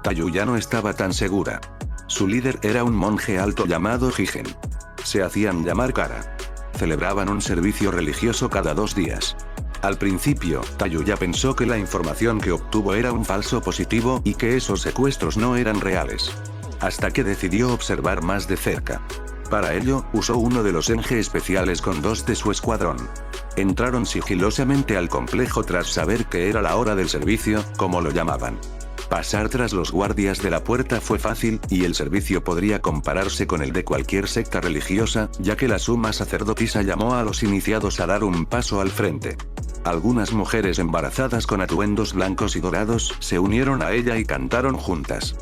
Speaker 1: Tayuya no estaba tan segura. Su líder era un monje alto llamado Jigen. Se hacían llamar Kara. Celebraban un servicio religioso cada 2 días. Al principio, Tayuya pensó que la información que obtuvo era un falso positivo y que esos secuestros no eran reales. Hasta que decidió observar más de cerca. Para ello, usó uno de los Enge especiales con 2 de su escuadrón. Entraron sigilosamente al complejo tras saber que era la hora del servicio, como lo llamaban. Pasar tras los guardias de la puerta fue fácil, y el servicio podría compararse con el de cualquier secta religiosa, ya que la suma sacerdotisa llamó a los iniciados a dar un paso al frente. Algunas mujeres embarazadas con atuendos blancos y dorados se unieron a ella y cantaron juntas.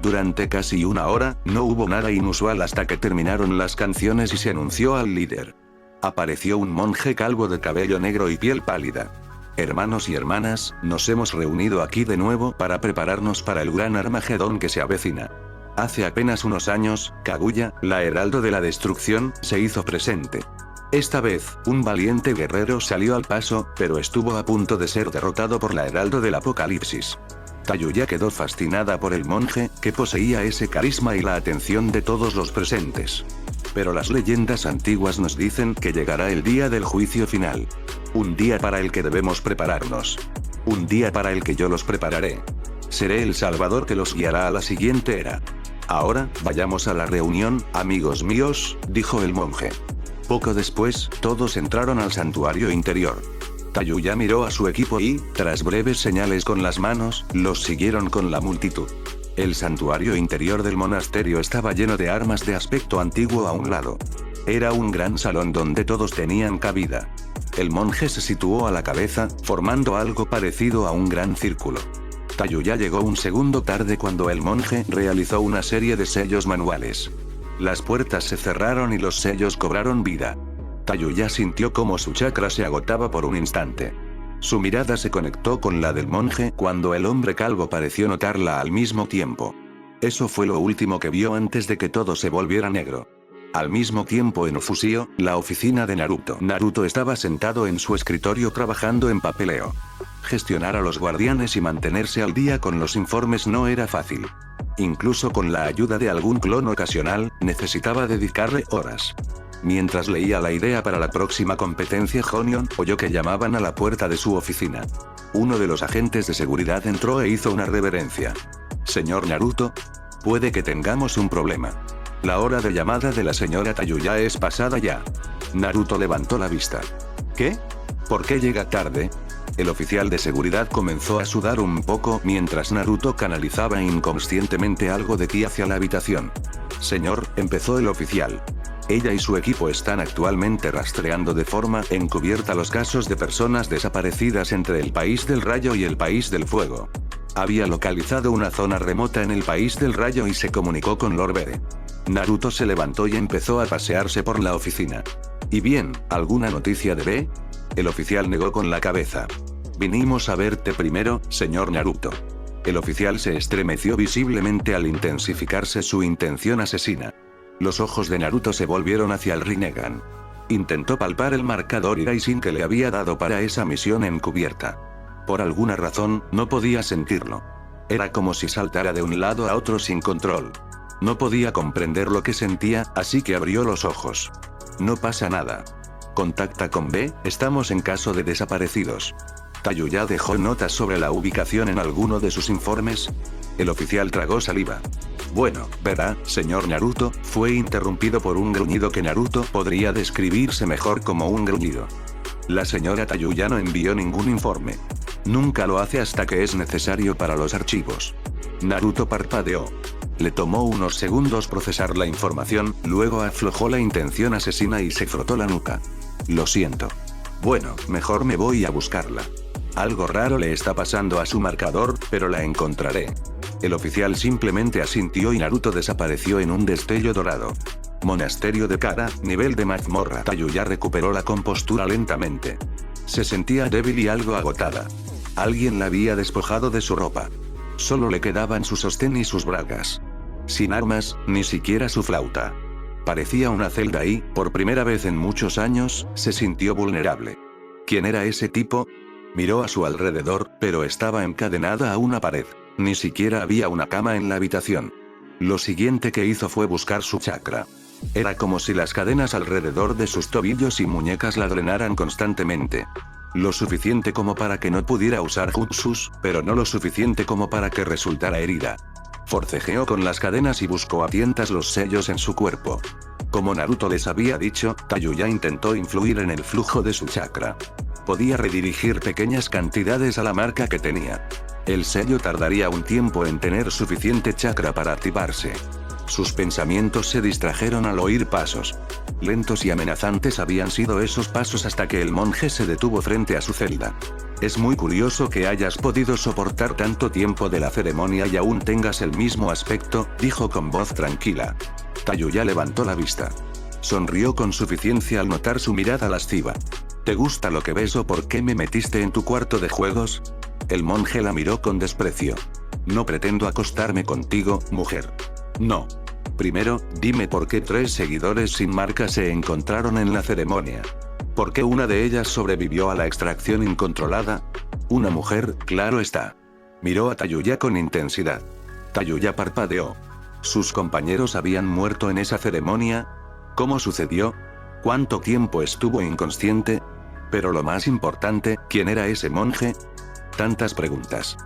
Speaker 1: Durante casi una hora, no hubo nada inusual hasta que terminaron las canciones y se anunció al líder. Apareció un monje calvo de cabello negro y piel pálida. Hermanos y hermanas, nos hemos reunido aquí de nuevo para prepararnos para el gran Armagedón que se avecina. Hace apenas unos años, Kaguya, la heraldo de la destrucción, se hizo presente. Esta vez, un valiente guerrero salió al paso, pero estuvo a punto de ser derrotado por la heraldo del apocalipsis. Tayuya quedó fascinada por el monje, que poseía ese carisma y la atención de todos los presentes. Pero las leyendas antiguas nos dicen que llegará el día del juicio final. Un día para el que debemos prepararnos. Un día para el que yo los prepararé. Seré el salvador que los guiará a la siguiente era. Ahora, vayamos a la reunión, amigos míos, dijo el monje. Poco después, todos entraron al santuario interior. Tayuya miró a su equipo y, tras breves señales con las manos, los siguieron con la multitud. El santuario interior del monasterio estaba lleno de armas de aspecto antiguo a un lado. Era un gran salón donde todos tenían cabida. El monje se situó a la cabeza, formando algo parecido a un gran círculo. Tayuya llegó un segundo tarde cuando el monje realizó una serie de sellos manuales. Las puertas se cerraron y los sellos cobraron vida. Tayuya sintió como su chakra se agotaba por un instante. Su mirada se conectó con la del monje cuando el hombre calvo pareció notarla al mismo tiempo. Eso fue lo último que vio antes de que todo se volviera negro. Al mismo tiempo en Ufusio, la oficina de Naruto. Naruto estaba sentado en su escritorio trabajando en papeleo. Gestionar a los guardianes y mantenerse al día con los informes no era fácil. Incluso con la ayuda de algún clon ocasional, necesitaba dedicarle horas. Mientras leía la idea para la próxima competencia, Honion oyó que llamaban a la puerta de su oficina. Uno de los agentes de seguridad entró e hizo una reverencia. Señor Naruto, puede que tengamos un problema. La hora de llamada de la señora Tayuya es pasada ya. Naruto levantó la vista. ¿Qué? ¿Por qué llega tarde? El oficial de seguridad comenzó a sudar un poco mientras Naruto canalizaba inconscientemente algo de ki hacia la habitación. Señor, empezó el oficial. Ella y su equipo están actualmente rastreando de forma encubierta los casos de personas desaparecidas entre el país del rayo y el país del fuego. Había localizado una zona remota en el país del rayo y se comunicó con Lord Bere. Naruto se levantó y empezó a pasearse por la oficina. ¿Y bien, alguna noticia de B? El oficial negó con la cabeza. Vinimos a verte primero, señor Naruto. El oficial se estremeció visiblemente al intensificarse su intención asesina. Los ojos de Naruto se volvieron hacia el Rinnegan. Intentó palpar el marcador Iraisin que le había dado para esa misión encubierta. Por alguna razón, no podía sentirlo. Era como si saltara de un lado a otro sin control. No podía comprender lo que sentía, así que abrió los ojos. No pasa nada. Contacta con B, estamos en caso de desaparecidos. Tayuya dejó notas sobre la ubicación en alguno de sus informes. El oficial tragó saliva. Bueno, verá, señor Naruto, fue interrumpido por un gruñido que Naruto podría describirse mejor como un gruñido. La señora Tayuya no envió ningún informe. Nunca lo hace hasta que es necesario para los archivos. Naruto parpadeó. Le tomó unos segundos procesar la información, luego aflojó la intención asesina y se frotó la nuca. Lo siento. Bueno, mejor me voy a buscarla. Algo raro le está pasando a su marcador, pero la encontraré. El oficial simplemente asintió y Naruto desapareció en un destello dorado. Monasterio de Kara, nivel de mazmorra. Tayuya recuperó la compostura lentamente. Se sentía débil y algo agotada. Alguien la había despojado de su ropa. Solo le quedaban su sostén y sus bragas. Sin armas, ni siquiera su flauta. Parecía una celda y, por primera vez en muchos años, se sintió vulnerable. ¿Quién era ese tipo? Miró a su alrededor, pero estaba encadenada a una pared. Ni siquiera había una cama en la habitación. Lo siguiente que hizo fue buscar su chakra. Era como si las cadenas alrededor de sus tobillos y muñecas la drenaran constantemente. Lo suficiente como para que no pudiera usar jutsus, pero no lo suficiente como para que resultara herida. Forcejeó con las cadenas y buscó a tientas los sellos en su cuerpo. Como Naruto les había dicho, Tayuya intentó influir en el flujo de su chakra. Podía redirigir pequeñas cantidades a la marca que tenía. El sello tardaría un tiempo en tener suficiente chakra para activarse. Sus pensamientos se distrajeron al oír pasos. Lentos y amenazantes habían sido esos pasos hasta que el monje se detuvo frente a su celda. Es muy curioso que hayas podido soportar tanto tiempo de la ceremonia y aún tengas el mismo aspecto, dijo con voz tranquila. Tayuya levantó la vista. Sonrió con suficiencia al notar su mirada lasciva. ¿Te gusta lo que ves o por qué me metiste en tu cuarto de juegos? El monje la miró con desprecio. No pretendo acostarme contigo, mujer. No. Primero, dime por qué 3 seguidores sin marca se encontraron en la ceremonia. ¿Por qué una de ellas sobrevivió a la extracción incontrolada? Una mujer, claro está. Miró a Tayuya con intensidad. Tayuya parpadeó. ¿Sus compañeros habían muerto en esa ceremonia? ¿Cómo sucedió? ¿Cuánto tiempo estuvo inconsciente? Pero lo más importante, ¿quién era ese monje? Tantas preguntas.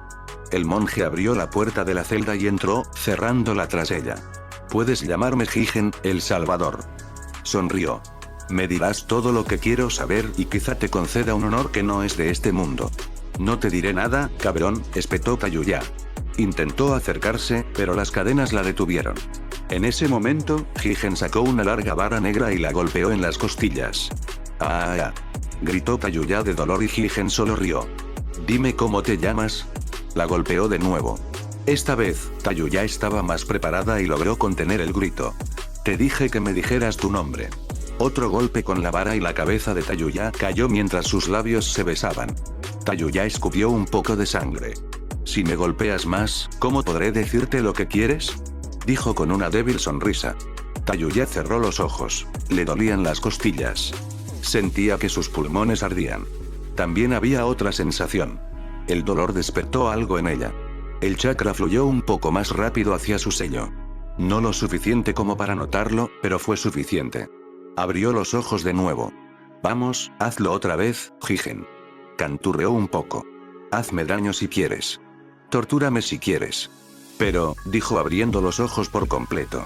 Speaker 1: El monje abrió la puerta de la celda y entró, cerrándola tras ella. Puedes llamarme Higen, el Salvador. Sonrió. Me dirás todo lo que quiero saber y quizá te conceda un honor que no es de este mundo. No te diré nada, cabrón, espetó Tayuya. Intentó acercarse, pero las cadenas la detuvieron. En ese momento, Higen sacó una larga vara negra y la golpeó en las costillas. ¡Ah! Gritó Tayuya de dolor y Higen solo rió. Dime cómo te llamas. La golpeó de nuevo. Esta vez, Tayuya estaba más preparada y logró contener el grito. Te dije que me dijeras tu nombre. Otro golpe con la vara y la cabeza de Tayuya cayó mientras sus labios se besaban. Tayuya escupió un poco de sangre. Si me golpeas más, ¿cómo podré decirte lo que quieres? Dijo con una débil sonrisa. Tayuya cerró los ojos. Le dolían las costillas. Sentía que sus pulmones ardían. También había otra sensación. El dolor despertó algo en ella. El chakra fluyó un poco más rápido hacia su sello. No lo suficiente como para notarlo, pero fue suficiente. Abrió los ojos de nuevo. Vamos, hazlo otra vez, Higen. Canturreó un poco. Hazme daño si quieres. Tortúrame si quieres. Pero, dijo abriendo los ojos por completo.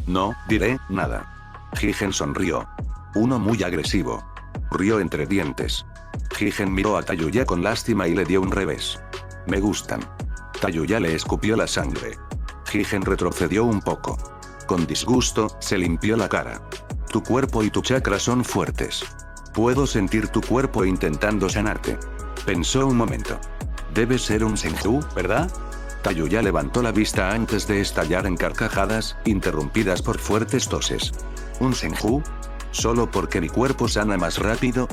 Speaker 1: No, diré, nada. Higen sonrió. Uno muy agresivo. Rió entre dientes. Higen miró a Tayuya con lástima y le dio un revés. Me gustan. Tayuya le escupió la sangre. Higen retrocedió un poco. Con disgusto, se limpió la cara. Tu cuerpo y tu chakra son fuertes. Puedo sentir tu cuerpo intentando sanarte. Pensó un momento. Debe ser un Senju, ¿verdad? Tayuya levantó la vista antes de estallar en carcajadas, interrumpidas por fuertes toses. ¿Un Senju? ¿Solo porque mi cuerpo sana más rápido?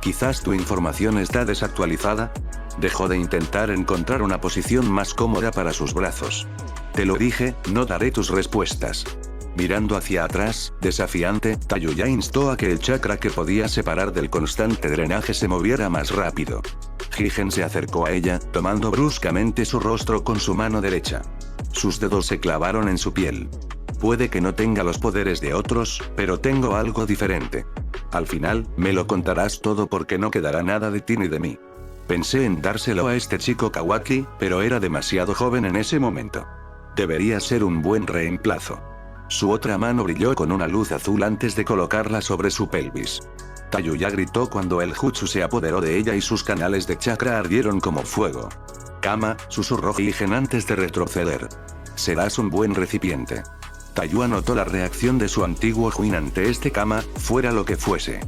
Speaker 1: Quizás tu información está desactualizada. Dejó de intentar encontrar una posición más cómoda para sus brazos. Te lo dije, no daré tus respuestas. Mirando hacia atrás, desafiante, Tayuya instó a que el chakra que podía separar del constante drenaje se moviera más rápido. Higen se acercó a ella, tomando bruscamente su rostro con su mano derecha. Sus dedos se clavaron en su piel. Puede que no tenga los poderes de otros, pero tengo algo diferente. Al final, me lo contarás todo porque no quedará nada de ti ni de mí. Pensé en dárselo a este chico Kawaki, pero era demasiado joven en ese momento. Debería ser un buen reemplazo. Su otra mano brilló con una luz azul antes de colocarla sobre su pelvis. Tayuya gritó cuando el jutsu se apoderó de ella y sus canales de chakra ardieron como fuego. Kama, susurró Higen antes de retroceder. Serás un buen recipiente. Tayuya notó la reacción de su antiguo Huin ante este Kama, fuera lo que fuese.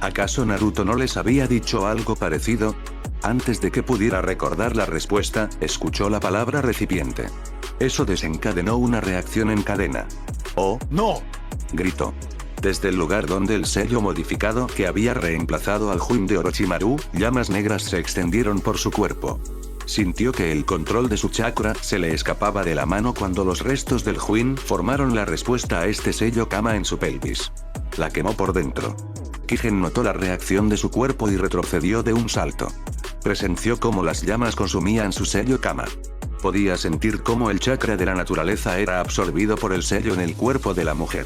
Speaker 1: ¿Acaso Naruto no les había dicho algo parecido? Antes de que pudiera recordar la respuesta, escuchó la palabra recipiente. Eso desencadenó una reacción en cadena. ¡Oh, no!, gritó. Desde el lugar donde el sello modificado que había reemplazado al Huin de Orochimaru, llamas negras se extendieron por su cuerpo. Sintió que el control de su chakra se le escapaba de la mano cuando los restos del Huin formaron la respuesta a este sello Kama en su pelvis. La quemó por dentro. Higen notó la reacción de su cuerpo y retrocedió de un salto. Presenció cómo las llamas consumían su sello Kama. Podía sentir cómo el chakra de la naturaleza era absorbido por el sello en el cuerpo de la mujer.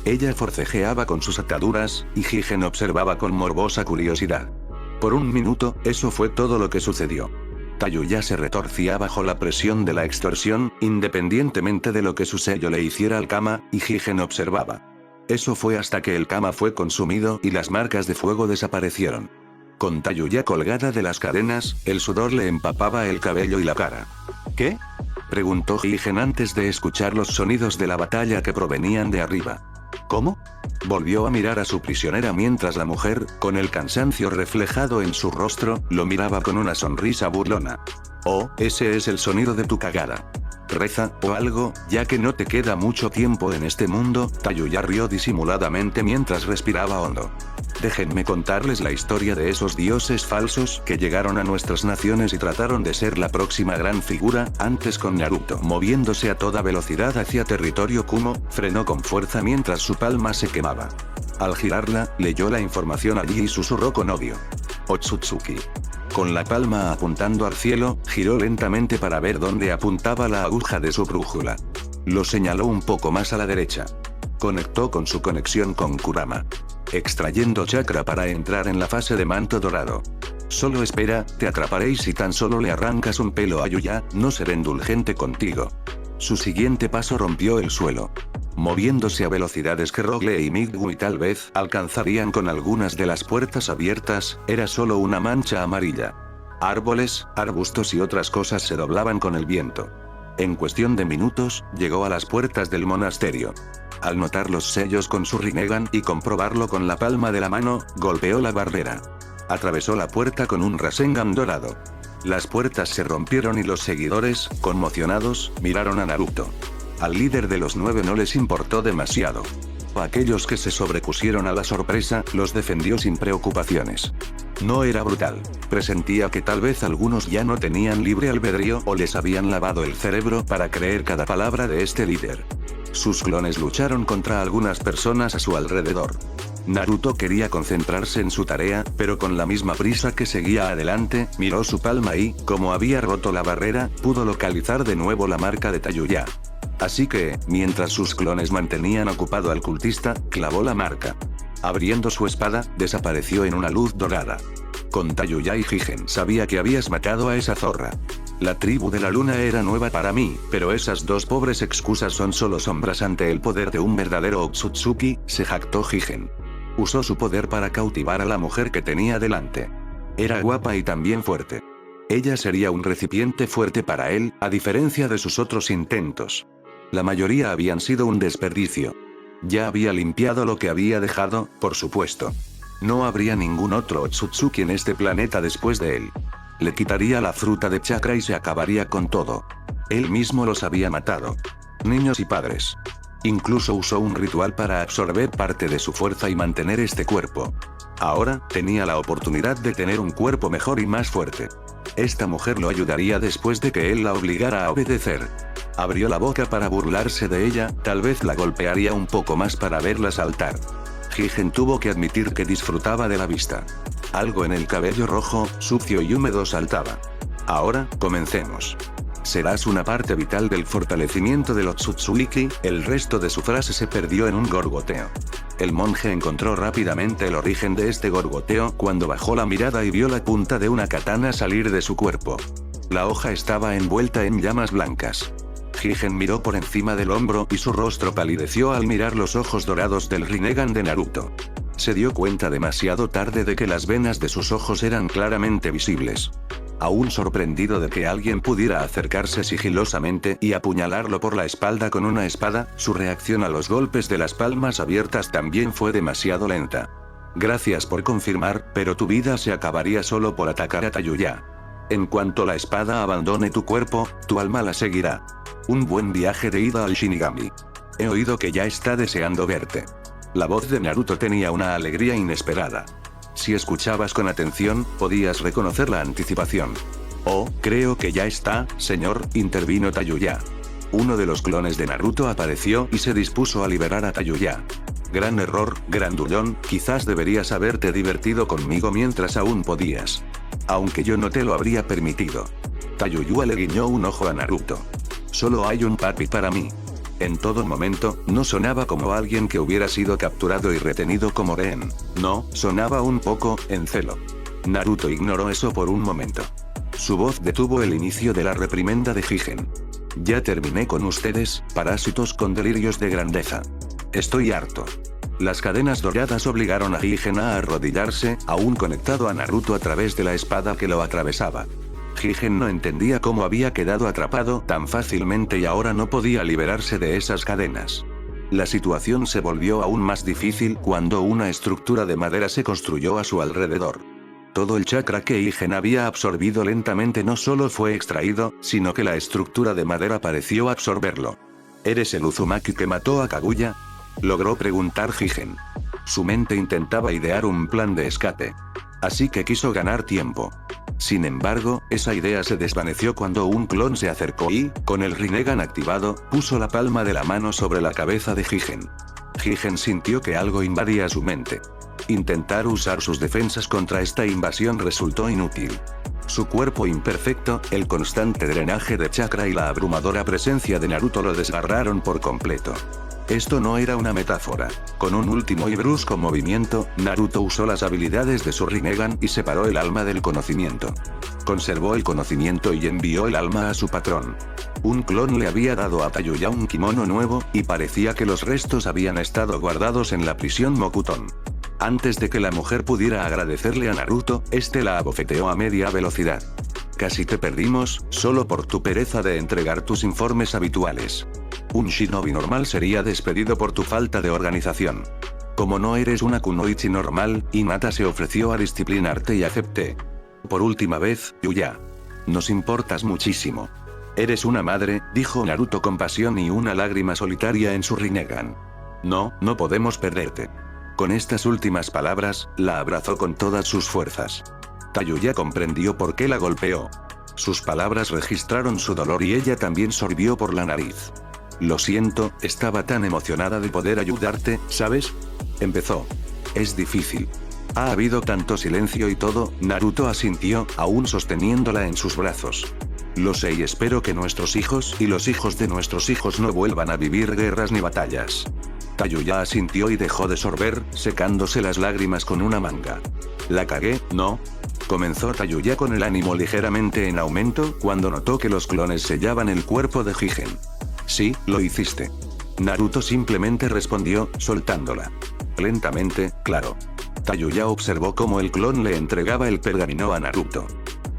Speaker 1: Ella forcejeaba con sus ataduras, y Higen observaba con morbosa curiosidad. Por un minuto, eso fue todo lo que sucedió. Tayuya se retorcía bajo la presión de la extorsión, independientemente de lo que su sello le hiciera al Kama, y Higen observaba. Eso fue hasta que el Kama fue consumido y las marcas de fuego desaparecieron. Con Tayuya colgada de las cadenas, el sudor le empapaba el cabello y la cara. ¿Qué?, preguntó Higen antes de escuchar los sonidos de la batalla que provenían de arriba. ¿Cómo? Volvió a mirar a su prisionera mientras la mujer, con el cansancio reflejado en su rostro, lo miraba con una sonrisa burlona. Oh, ese es el sonido de tu cagada. Reza, o algo, ya que no te queda mucho tiempo en este mundo. Tayuya rió disimuladamente mientras respiraba hondo. Déjenme contarles la historia de esos dioses falsos que llegaron a nuestras naciones y trataron de ser la próxima gran figura. Antes, con Naruto moviéndose a toda velocidad hacia territorio Kumo, frenó con fuerza mientras su palma se quemaba. Al girarla, leyó la información allí y susurró con odio. Otsutsuki. Con la palma apuntando al cielo, giró lentamente para ver dónde apuntaba la aguja de su brújula. Lo señaló un poco más a la derecha. Conectó con su conexión con Kurama. Extrayendo chakra para entrar en la fase de manto dorado. Solo espera, te atraparé y si tan solo le arrancas un pelo a Yuya, no seré indulgente contigo. Su siguiente paso rompió el suelo. Moviéndose a velocidades que Rogle y Migui tal vez alcanzarían con algunas de las puertas abiertas, era solo una mancha amarilla. Árboles, arbustos y otras cosas se doblaban con el viento. En cuestión de minutos, llegó a las puertas del monasterio. Al notar los sellos con su Rinnegan y comprobarlo con la palma de la mano, golpeó la barrera. Atravesó la puerta con un Rasengan dorado. Las puertas se rompieron y los seguidores, conmocionados, miraron a Naruto. Al líder de los 9 no les importó demasiado. A aquellos que se sobrepusieron a la sorpresa, los defendió sin preocupaciones. No era brutal. Presentía que tal vez algunos ya no tenían libre albedrío o les habían lavado el cerebro para creer cada palabra de este líder. Sus clones lucharon contra algunas personas a su alrededor. Naruto quería concentrarse en su tarea, pero con la misma prisa que seguía adelante, miró su palma y, como había roto la barrera, pudo localizar de nuevo la marca de Tayuya. Así que, mientras sus clones mantenían ocupado al cultista, clavó la marca. Abriendo su espada, desapareció en una luz dorada. Con Tayuya y Jigen sabía que habías matado a esa zorra. La tribu de la luna era nueva para mí, pero esas dos pobres excusas son solo sombras ante el poder de un verdadero Otsutsuki, se jactó Jigen. Usó su poder para cautivar a la mujer que tenía delante. Era guapa y también fuerte. Ella sería un recipiente fuerte para él, a diferencia de sus otros intentos. La mayoría habían sido un desperdicio. Ya había limpiado lo que había dejado, por supuesto. No habría ningún otro Otsutsuki en este planeta después de él. Le quitaría la fruta de chakra y se acabaría con todo. Él mismo los había matado. Niños y padres. Incluso usó un ritual para absorber parte de su fuerza y mantener este cuerpo. Ahora, tenía la oportunidad de tener un cuerpo mejor y más fuerte. Esta mujer lo ayudaría después de que él la obligara a obedecer. Abrió la boca para burlarse de ella, tal vez la golpearía un poco más para verla saltar. Jigen tuvo que admitir que disfrutaba de la vista. Algo en el cabello rojo, sucio y húmedo saltaba. Ahora, comencemos. Serás una parte vital del fortalecimiento del Otsutsuki. El resto de su frase se perdió en un gorgoteo. El monje encontró rápidamente el origen de este gorgoteo cuando bajó la mirada y vio la punta de una katana salir de su cuerpo. La hoja estaba envuelta en llamas blancas. Jigen miró por encima del hombro y su rostro palideció al mirar los ojos dorados del Rinnegan de Naruto. Se dio cuenta demasiado tarde de que las venas de sus ojos eran claramente visibles. Aún sorprendido de que alguien pudiera acercarse sigilosamente y apuñalarlo por la espalda con una espada, su reacción a los golpes de las palmas abiertas también fue demasiado lenta. Gracias por confirmar, pero tu vida se acabaría solo por atacar a Tayuya. En cuanto la espada abandone tu cuerpo, tu alma la seguirá. Un buen viaje de ida al Shinigami. He oído que ya está deseando verte. La voz de Naruto tenía una alegría inesperada. Si escuchabas con atención, podías reconocer la anticipación. Oh, creo que ya está, señor, intervino Tayuya. Uno de los clones de Naruto apareció y se dispuso a liberar a Tayuya. Gran error, grandullón, quizás deberías haberte divertido conmigo mientras aún podías. Aunque yo no te lo habría permitido. Tayuya le guiñó un ojo a Naruto. Solo hay un papi para mí. En todo momento, no sonaba como alguien que hubiera sido capturado y retenido como rehén. No, sonaba un poco, en celo. Naruto ignoró eso por un momento. Su voz detuvo el inicio de la reprimenda de Jigen. Ya terminé con ustedes, parásitos con delirios de grandeza. Estoy harto. Las cadenas doradas obligaron a Jigen a arrodillarse, aún conectado a Naruto a través de la espada que lo atravesaba. Jigen no entendía cómo había quedado atrapado tan fácilmente y ahora no podía liberarse de esas cadenas. La situación se volvió aún más difícil cuando una estructura de madera se construyó a su alrededor. Todo el chakra que Higen había absorbido lentamente no solo fue extraído, sino que la estructura de madera pareció absorberlo. ¿Eres el Uzumaki que mató a Kaguya?, logró preguntar Higen. Su mente intentaba idear un plan de escape. Así que quiso ganar tiempo. Sin embargo, esa idea se desvaneció cuando un clon se acercó y, con el Rinnegan activado, puso la palma de la mano sobre la cabeza de Higen. Higen sintió que algo invadía su mente. Intentar usar sus defensas contra esta invasión resultó inútil. Su cuerpo imperfecto, el constante drenaje de chakra y la abrumadora presencia de Naruto lo desgarraron por completo. Esto no era una metáfora. Con un último y brusco movimiento, Naruto usó las habilidades de su Rinnegan y separó el alma del conocimiento. Conservó el conocimiento y envió el alma a su patrón. Un clon le había dado a Tayuya un kimono nuevo, y parecía que los restos habían estado guardados en la prisión Mokuton. Antes de que la mujer pudiera agradecerle a Naruto, este la abofeteó a media velocidad. Casi te perdimos, solo por tu pereza de entregar tus informes habituales. Un shinobi normal sería despedido por tu falta de organización. Como no eres una kunoichi normal, Hinata se ofreció a disciplinarte y acepté. Por última vez, Yuya. Nos importas muchísimo. Eres una madre, dijo Naruto con pasión y una lágrima solitaria en su Rinnegan. No podemos perderte. Con estas últimas palabras, la abrazó con todas sus fuerzas. Tayuya comprendió por qué la golpeó. Sus palabras registraron su dolor y ella también sorbió por la nariz. Lo siento, estaba tan emocionada de poder ayudarte, ¿sabes? Empezó. Es difícil. Ha habido tanto silencio y todo, Naruto asintió, aún sosteniéndola en sus brazos. Lo sé y espero que nuestros hijos y los hijos de nuestros hijos no vuelvan a vivir guerras ni batallas. Tayuya asintió y dejó de sorber, secándose las lágrimas con una manga. ¿La cagué, no? Comenzó Tayuya con el ánimo ligeramente en aumento cuando notó que los clones sellaban el cuerpo de Higen. Sí, lo hiciste. Naruto simplemente respondió, soltándola. Lentamente, claro. Tayuya observó cómo el clon le entregaba el pergamino a Naruto.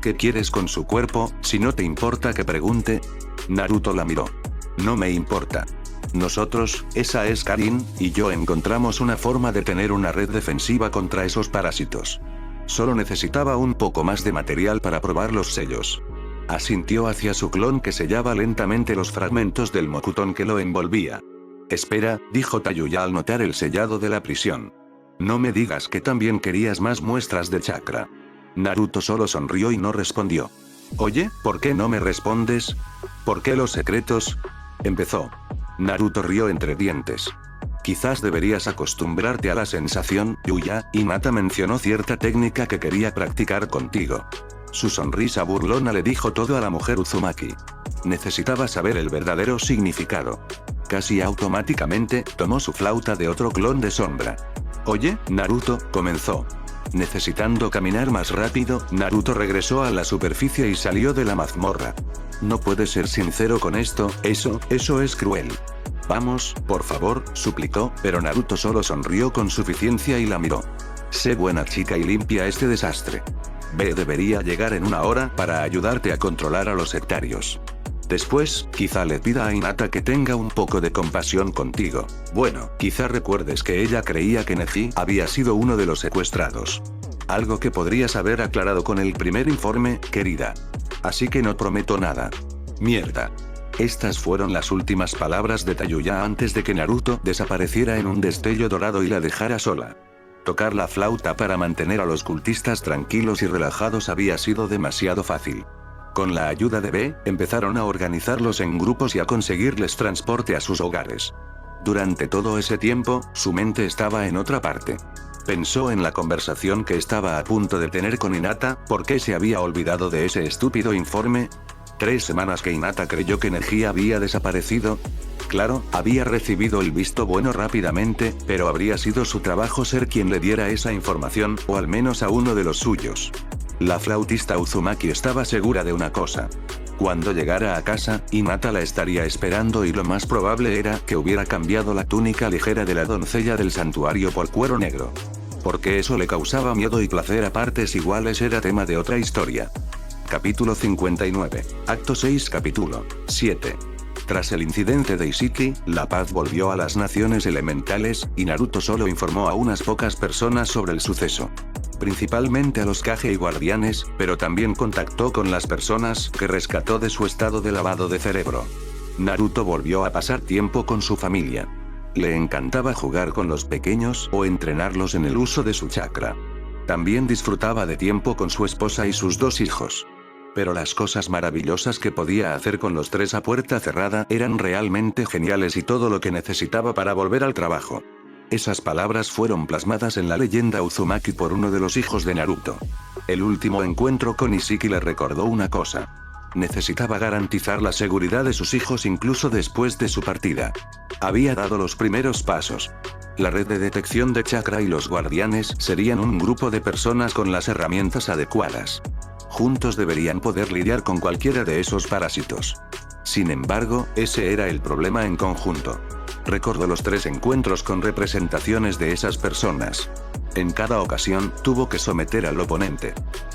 Speaker 1: ¿Qué quieres con su cuerpo, si no te importa que pregunte? Naruto la miró. No me importa. Nosotros, esa es Karin, y yo encontramos una forma de tener una red defensiva contra esos parásitos. Solo necesitaba un poco más de material para probar los sellos. Asintió hacia su clon que sellaba lentamente los fragmentos del Mokuton que lo envolvía. Espera, dijo Tayuya al notar el sellado de la prisión. No me digas que también querías más muestras de chakra. Naruto solo sonrió y no respondió. Oye, ¿por qué no me respondes? ¿Por qué los secretos? Empezó. Naruto rió entre dientes. Quizás deberías acostumbrarte a la sensación, Yuya, Hinata mencionó cierta técnica que quería practicar contigo. Su sonrisa burlona le dijo todo a la mujer Uzumaki. Necesitaba saber el verdadero significado. Casi automáticamente, tomó su flauta de otro clon de sombra. Oye, Naruto, comenzó. Necesitando caminar más rápido, Naruto regresó a la superficie y salió de la mazmorra. No puedes ser sincero con esto, eso es cruel. Vamos, por favor, suplicó, pero Naruto solo sonrió con suficiencia y la miró. Sé buena chica y limpia este desastre. B debería llegar en 1 hora para ayudarte a controlar a los sectarios. Después, quizá le pida a Hinata que tenga un poco de compasión contigo. Bueno, quizá recuerdes que ella creía que Neji había sido uno de los secuestrados. Algo que podrías haber aclarado con el primer informe, querida. Así que no prometo nada. Mierda. Estas fueron las últimas palabras de Tayuya antes de que Naruto desapareciera en un destello dorado y la dejara sola. Tocar la flauta para mantener a los cultistas tranquilos y relajados había sido demasiado fácil. Con la ayuda de B, empezaron a organizarlos en grupos y a conseguirles transporte a sus hogares. Durante todo ese tiempo, su mente estaba en otra parte. Pensó en la conversación que estaba a punto de tener con Hinata, ¿por qué se había olvidado de ese estúpido informe? 3 semanas que Hinata creyó que Neji había desaparecido. Claro, había recibido el visto bueno rápidamente, pero habría sido su trabajo ser quien le diera esa información, o al menos a uno de los suyos. La flautista Uzumaki estaba segura de una cosa. Cuando llegara a casa, Hinata la estaría esperando y lo más probable era que hubiera cambiado la túnica ligera de la doncella del santuario por cuero negro. Porque eso le causaba miedo y placer a partes iguales era tema de otra historia. Capítulo 59. Acto 6 Capítulo 7. Tras el incidente de Isshiki, la paz volvió a las naciones elementales, y Naruto solo informó a unas pocas personas sobre el suceso. Principalmente a los Kage y guardianes, pero también contactó con las personas que rescató de su estado de lavado de cerebro. Naruto volvió a pasar tiempo con su familia. Le encantaba jugar con los pequeños o entrenarlos en el uso de su chakra. También disfrutaba de tiempo con su esposa y sus 2 hijos. Pero las cosas maravillosas que podía hacer con los 3 a puerta cerrada eran realmente geniales y todo lo que necesitaba para volver al trabajo. Esas palabras fueron plasmadas en la leyenda Uzumaki por uno de los hijos de Naruto. El último encuentro con Isshiki le recordó una cosa. Necesitaba garantizar la seguridad de sus hijos incluso después de su partida. Había dado los primeros pasos. La red de detección de chakra y los guardianes serían un grupo de personas con las herramientas adecuadas. Juntos deberían poder lidiar con cualquiera de esos parásitos. Sin embargo, ese era el problema en conjunto. Recordó los 3 encuentros con representaciones de esas personas. En cada ocasión, tuvo que someter al oponente.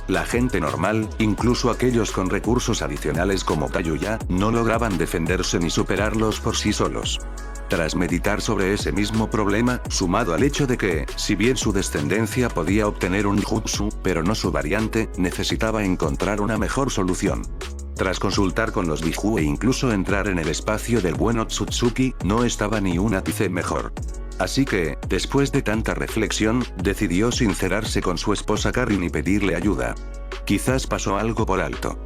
Speaker 1: La gente normal, incluso aquellos con recursos adicionales como Kayuya, no lograban defenderse ni superarlos por sí solos. Tras meditar sobre ese mismo problema, sumado al hecho de que, si bien su descendencia podía obtener un jutsu, pero no su variante, necesitaba encontrar una mejor solución. Tras consultar con los Biju e incluso entrar en el espacio del buen Otsutsuki, no estaba ni un ápice mejor. Así que, después de tanta reflexión, decidió sincerarse con su esposa Karin y pedirle ayuda. Quizás pasó algo por alto.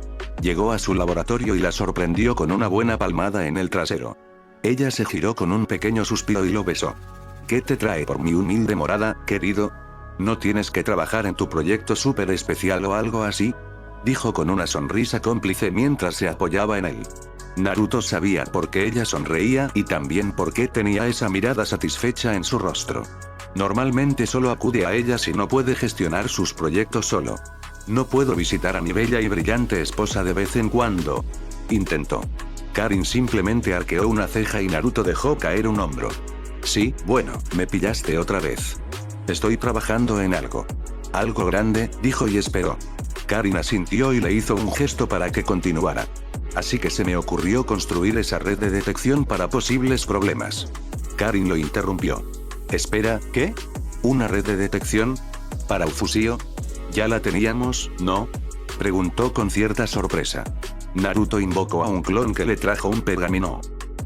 Speaker 1: Llegó a su laboratorio y la sorprendió con una buena palmada en el trasero. Ella se giró con un pequeño suspiro y lo besó. ¿Qué te trae por mi humilde morada, querido? ¿No tienes que trabajar en tu proyecto súper especial o algo así? Dijo con una sonrisa cómplice mientras se apoyaba en él. Naruto sabía por qué ella sonreía y también por qué tenía esa mirada satisfecha en su rostro. Normalmente solo acude a ella si no puede gestionar sus proyectos solo. No puedo visitar a mi bella y brillante esposa de vez en cuando. Intentó. Karin simplemente arqueó una ceja y Naruto dejó caer un hombro. Sí, bueno, me pillaste otra vez. Estoy trabajando en algo. Algo grande, dijo y esperó. Karin asintió y le hizo un gesto para que continuara. Así que se me ocurrió construir esa red de detección para posibles problemas. Karin lo interrumpió. Espera, ¿qué? ¿Una red de detección? ¿Para Ufusio? ¿Ya la teníamos, no? Preguntó con cierta sorpresa. Naruto invocó a un clon que le trajo un pergamino.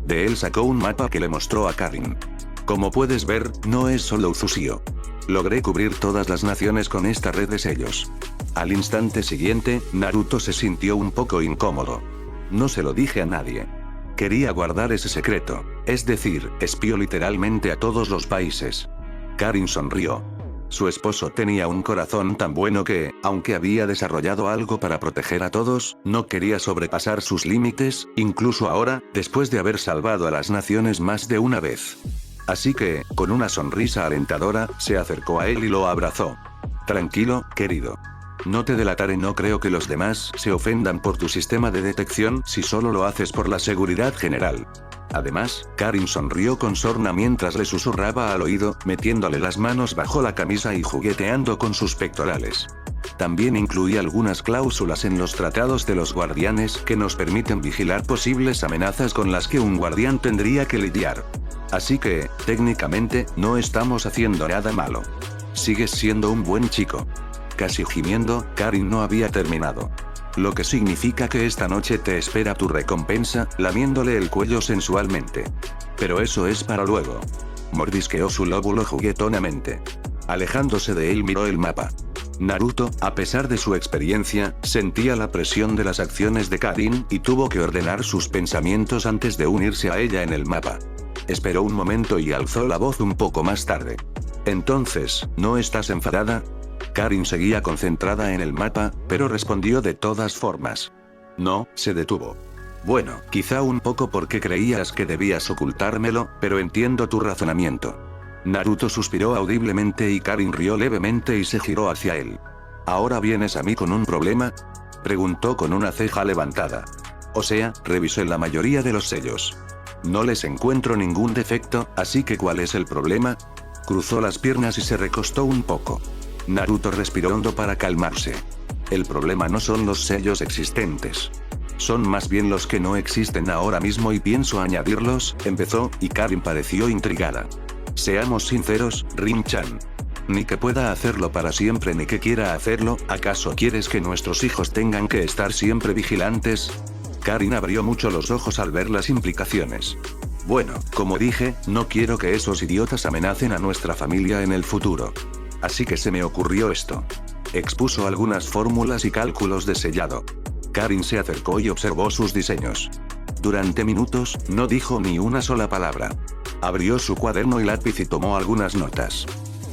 Speaker 1: De él sacó un mapa que le mostró a Karin. Como puedes ver, no es solo Ufusio. Logré cubrir todas las naciones con esta red de sellos. Al instante siguiente, Naruto se sintió un poco incómodo. No se lo dije a nadie. Quería guardar ese secreto, es decir, espió literalmente a todos los países. Karin sonrió. Su esposo tenía un corazón tan bueno que, aunque había desarrollado algo para proteger a todos, no quería sobrepasar sus límites, incluso ahora, después de haber salvado a las naciones más de una vez. Así que, con una sonrisa alentadora, se acercó a él y lo abrazó. Tranquilo, querido. No te delataré, no creo que los demás se ofendan por tu sistema de detección si solo lo haces por la seguridad general. Además, Karin sonrió con sorna mientras le susurraba al oído, metiéndole las manos bajo la camisa y jugueteando con sus pectorales. También incluía algunas cláusulas en los tratados de los guardianes que nos permiten vigilar posibles amenazas con las que un guardián tendría que lidiar. Así que, técnicamente, no estamos haciendo nada malo. Sigues siendo un buen chico. Casi gimiendo, Karin no había terminado. Lo que significa que esta noche te espera tu recompensa, lamiéndole el cuello sensualmente. Pero eso es para luego. Mordisqueó su lóbulo juguetonamente. Alejándose de él miró el mapa. Naruto, a pesar de su experiencia, sentía la presión de las acciones de Karin y tuvo que ordenar sus pensamientos antes de unirse a ella en el mapa. Esperó un momento y alzó la voz un poco más tarde. Entonces, ¿no estás enfadada? Karin seguía concentrada en el mapa, pero respondió de todas formas. No, se detuvo. Bueno, quizá un poco porque creías que debías ocultármelo, pero entiendo tu razonamiento. Naruto suspiró audiblemente y Karin rió levemente y se giró hacia él. ¿Ahora vienes a mí con un problema? Preguntó con una ceja levantada. O sea, revisé la mayoría de los sellos. No les encuentro ningún defecto, así que ¿cuál es el problema? Cruzó las piernas y se recostó un poco. Naruto respiró hondo para calmarse. El problema no son los sellos existentes. Son más bien los que no existen ahora mismo y pienso añadirlos, empezó, y Karin pareció intrigada. Seamos sinceros, Rin-chan. Ni que pueda hacerlo para siempre ni que quiera hacerlo, ¿acaso quieres que nuestros hijos tengan que estar siempre vigilantes? Karin abrió mucho los ojos al ver las implicaciones. Bueno, como dije, no quiero que esos idiotas amenacen a nuestra familia en el futuro. Así que se me ocurrió esto. Expuso algunas fórmulas y cálculos de sellado. Karin se acercó y observó sus diseños. Durante minutos, no dijo ni una sola palabra. Abrió su cuaderno y lápiz y tomó algunas notas.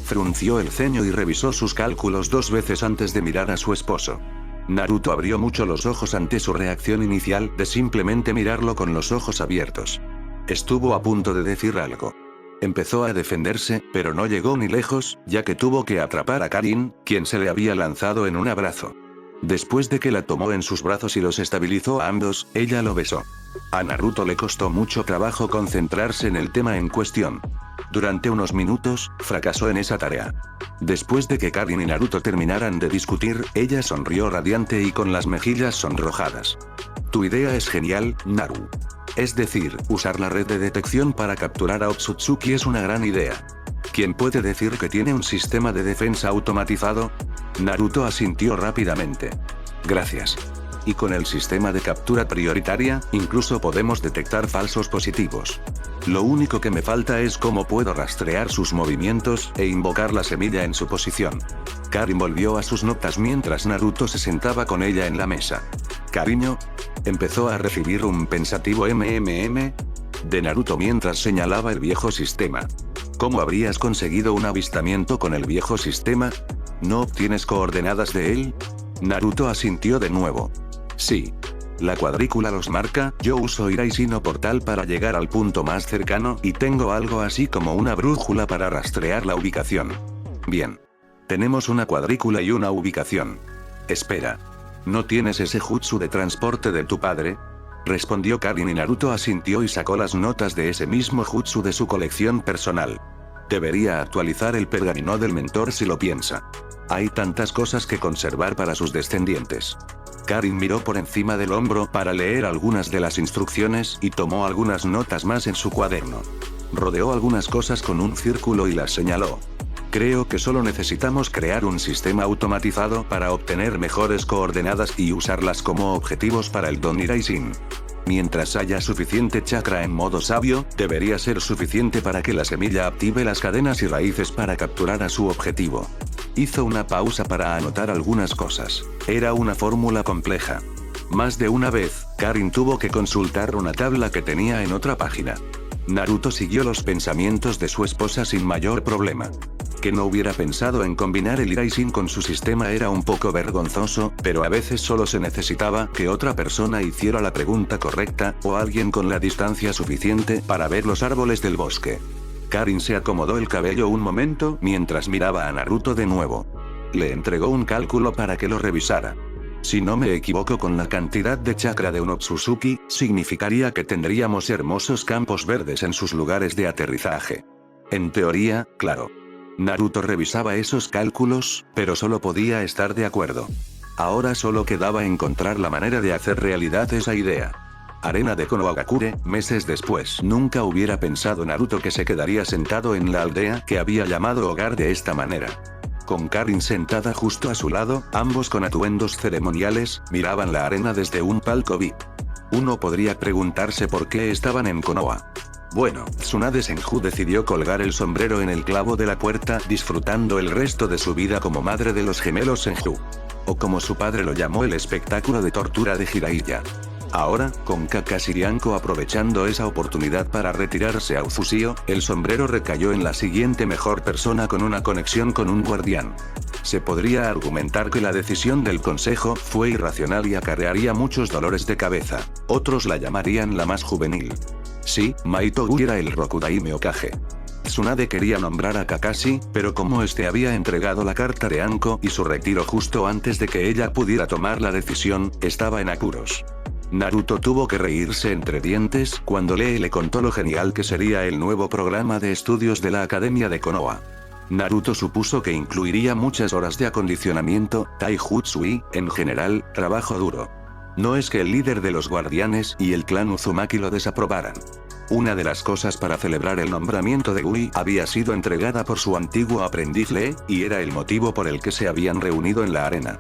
Speaker 1: Frunció el ceño y revisó sus cálculos 2 veces antes de mirar a su esposo. Naruto abrió mucho los ojos ante su reacción inicial de simplemente mirarlo con los ojos abiertos. Estuvo a punto de decir algo. Empezó a defenderse, pero no llegó ni lejos, ya que tuvo que atrapar a Karin, quien se le había lanzado en un abrazo. Después de que la tomó en sus brazos y los estabilizó a ambos, ella lo besó. A Naruto le costó mucho trabajo concentrarse en el tema en cuestión. Durante unos minutos, fracasó en esa tarea. Después de que Karin y Naruto terminaran de discutir, ella sonrió radiante y con las mejillas sonrojadas. Tu idea es genial, Naru. Es decir, usar la red de detección para capturar a Otsutsuki es una gran idea. ¿Quién puede decir que tiene un sistema de defensa automatizado? Naruto asintió rápidamente. Gracias. Y con el sistema de captura prioritaria, incluso podemos detectar falsos positivos. Lo único que me falta es cómo puedo rastrear sus movimientos e invocar la semilla en su posición. Karin volvió a sus notas mientras Naruto se sentaba con ella en la mesa. Cariño. Empezó a recibir un pensativo de Naruto mientras señalaba el viejo sistema. ¿Cómo habrías conseguido un avistamiento con el viejo sistema? ¿No obtienes coordenadas de él? Naruto asintió de nuevo. Sí. La cuadrícula los marca, yo uso Iraisino Portal para llegar al punto más cercano y tengo algo así como una brújula para rastrear la ubicación. Bien. Tenemos una cuadrícula y una ubicación. Espera. ¿No tienes ese jutsu de transporte de tu padre? Respondió Karin y Naruto asintió y sacó las notas de ese mismo jutsu de su colección personal. Debería actualizar el pergamino del mentor si lo piensa. Hay tantas cosas que conservar para sus descendientes. Karin miró por encima del hombro para leer algunas de las instrucciones y tomó algunas notas más en su cuaderno. Rodeó algunas cosas con un círculo y las señaló. Creo que solo necesitamos crear un sistema automatizado para obtener mejores coordenadas y usarlas como objetivos para el Don Iraishin. Mientras haya suficiente chakra en modo sabio, debería ser suficiente para que la semilla active las cadenas y raíces para capturar a su objetivo. Hizo una pausa para anotar algunas cosas. Era una fórmula compleja. Más de una vez, Karin tuvo que consultar una tabla que tenía en otra página. Naruto siguió los pensamientos de su esposa sin mayor problema. Que no hubiera pensado en combinar el Iraishin con su sistema era un poco vergonzoso, pero a veces solo se necesitaba que otra persona hiciera la pregunta correcta, o alguien con la distancia suficiente para ver los árboles del bosque. Karin se acomodó el cabello un momento mientras miraba a Naruto de nuevo. Le entregó un cálculo para que lo revisara. Si no me equivoco con la cantidad de chakra de un Otsutsuki, significaría que tendríamos hermosos campos verdes en sus lugares de aterrizaje. En teoría, claro. Naruto revisaba esos cálculos, pero solo podía estar de acuerdo. Ahora solo quedaba encontrar la manera de hacer realidad esa idea. Arena de Konohagakure, meses después. Nunca hubiera pensado Naruto que se quedaría sentado en la aldea que había llamado hogar de esta manera. Con Karin sentada justo a su lado, ambos con atuendos ceremoniales, miraban la arena desde un palco VIP. Uno podría preguntarse por qué estaban en Konoha. Bueno, Tsunade Senju decidió colgar el sombrero en el clavo de la puerta, disfrutando el resto de su vida como madre de los gemelos Senju. O como su padre lo llamó, el espectáculo de tortura de Jiraiya. Ahora, con Kakashi Rianko aprovechando esa oportunidad para retirarse a Uzusio, el sombrero recayó en la siguiente mejor persona con una conexión con un guardián. Se podría argumentar que la decisión del consejo fue irracional y acarrearía muchos dolores de cabeza. Otros la llamarían la más juvenil. Sí, Maitogu era el Rokudaime Hokage. Tsunade quería nombrar a Kakashi, pero como este había entregado la carta de Anko y su retiro justo antes de que ella pudiera tomar la decisión, estaba en apuros. Naruto tuvo que reírse entre dientes cuando Lee le contó lo genial que sería el nuevo programa de estudios de la Academia de Konoha. Naruto supuso que incluiría muchas horas de acondicionamiento, taijutsu y, en general, trabajo duro. No es que el líder de los guardianes y el clan Uzumaki lo desaprobaran. Una de las cosas para celebrar el nombramiento de Gui había sido entregada por su antiguo aprendiz Lee, y era el motivo por el que se habían reunido en la arena.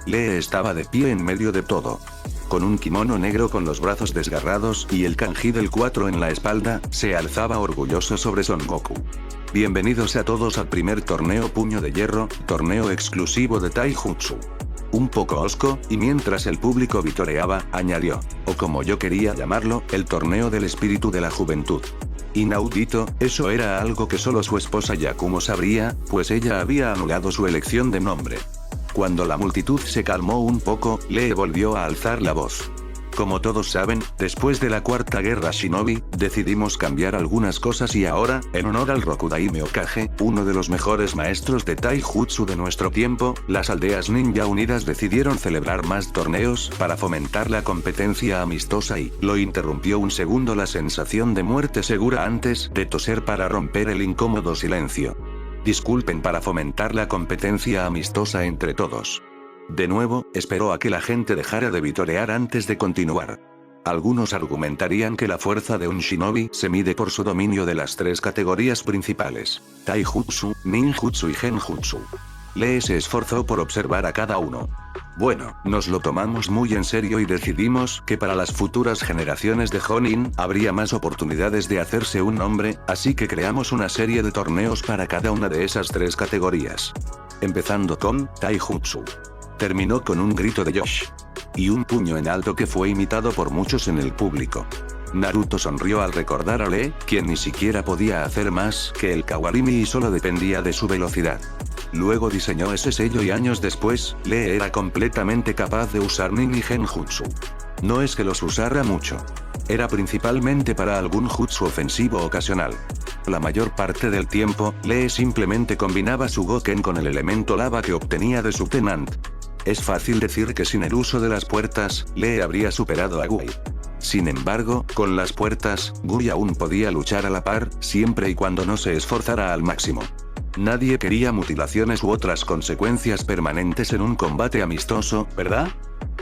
Speaker 1: Lee estaba de pie en medio de todo. Con un kimono negro con los brazos desgarrados y el kanji del 4 en la espalda, se alzaba orgulloso sobre Son Goku. Bienvenidos a todos al primer torneo Puño de Hierro, torneo exclusivo de Taijutsu. Un poco hosco, y mientras el público vitoreaba, añadió, o como yo quería llamarlo, el torneo del espíritu de la juventud. Inaudito, eso era algo que solo su esposa Yakumo sabría, pues ella había anulado su elección de nombre. Cuando la multitud se calmó un poco, Lee volvió a alzar la voz. Como todos saben, después de la Cuarta Guerra Shinobi, decidimos cambiar algunas cosas y ahora, en honor al Rokudaime Hokage, uno de los mejores maestros de Taijutsu de nuestro tiempo, las aldeas ninja unidas decidieron celebrar más torneos para fomentar la competencia amistosa y, lo interrumpió un segundo la sensación de muerte segura antes de toser para romper el incómodo silencio. Disculpen, para fomentar la competencia amistosa entre todos. De nuevo, esperó a que la gente dejara de vitorear antes de continuar. Algunos argumentarían que la fuerza de un shinobi se mide por su dominio de las tres categorías principales: Taijutsu, Ninjutsu y Genjutsu. Lee se esforzó por observar a cada uno. Bueno, nos lo tomamos muy en serio y decidimos que para las futuras generaciones de Jonin habría más oportunidades de hacerse un nombre, así que creamos una serie de torneos para cada una de esas tres categorías. Empezando con Taijutsu. Terminó con un grito de Yosh. Y un puño en alto que fue imitado por muchos en el público. Naruto sonrió al recordar a Lee, quien ni siquiera podía hacer más que el Kawarimi y solo dependía de su velocidad. Luego diseñó ese sello y años después, Lee era completamente capaz de usar Nin y Genjutsu. No es que los usara mucho. Era principalmente para algún jutsu ofensivo ocasional. La mayor parte del tiempo, Lee simplemente combinaba su Goken con el elemento lava que obtenía de su Tenant. Es fácil decir que sin el uso de las puertas, Lee habría superado a Gui. Sin embargo, con las puertas, Gui aún podía luchar a la par, siempre y cuando no se esforzara al máximo. Nadie quería mutilaciones u otras consecuencias permanentes en un combate amistoso, ¿verdad?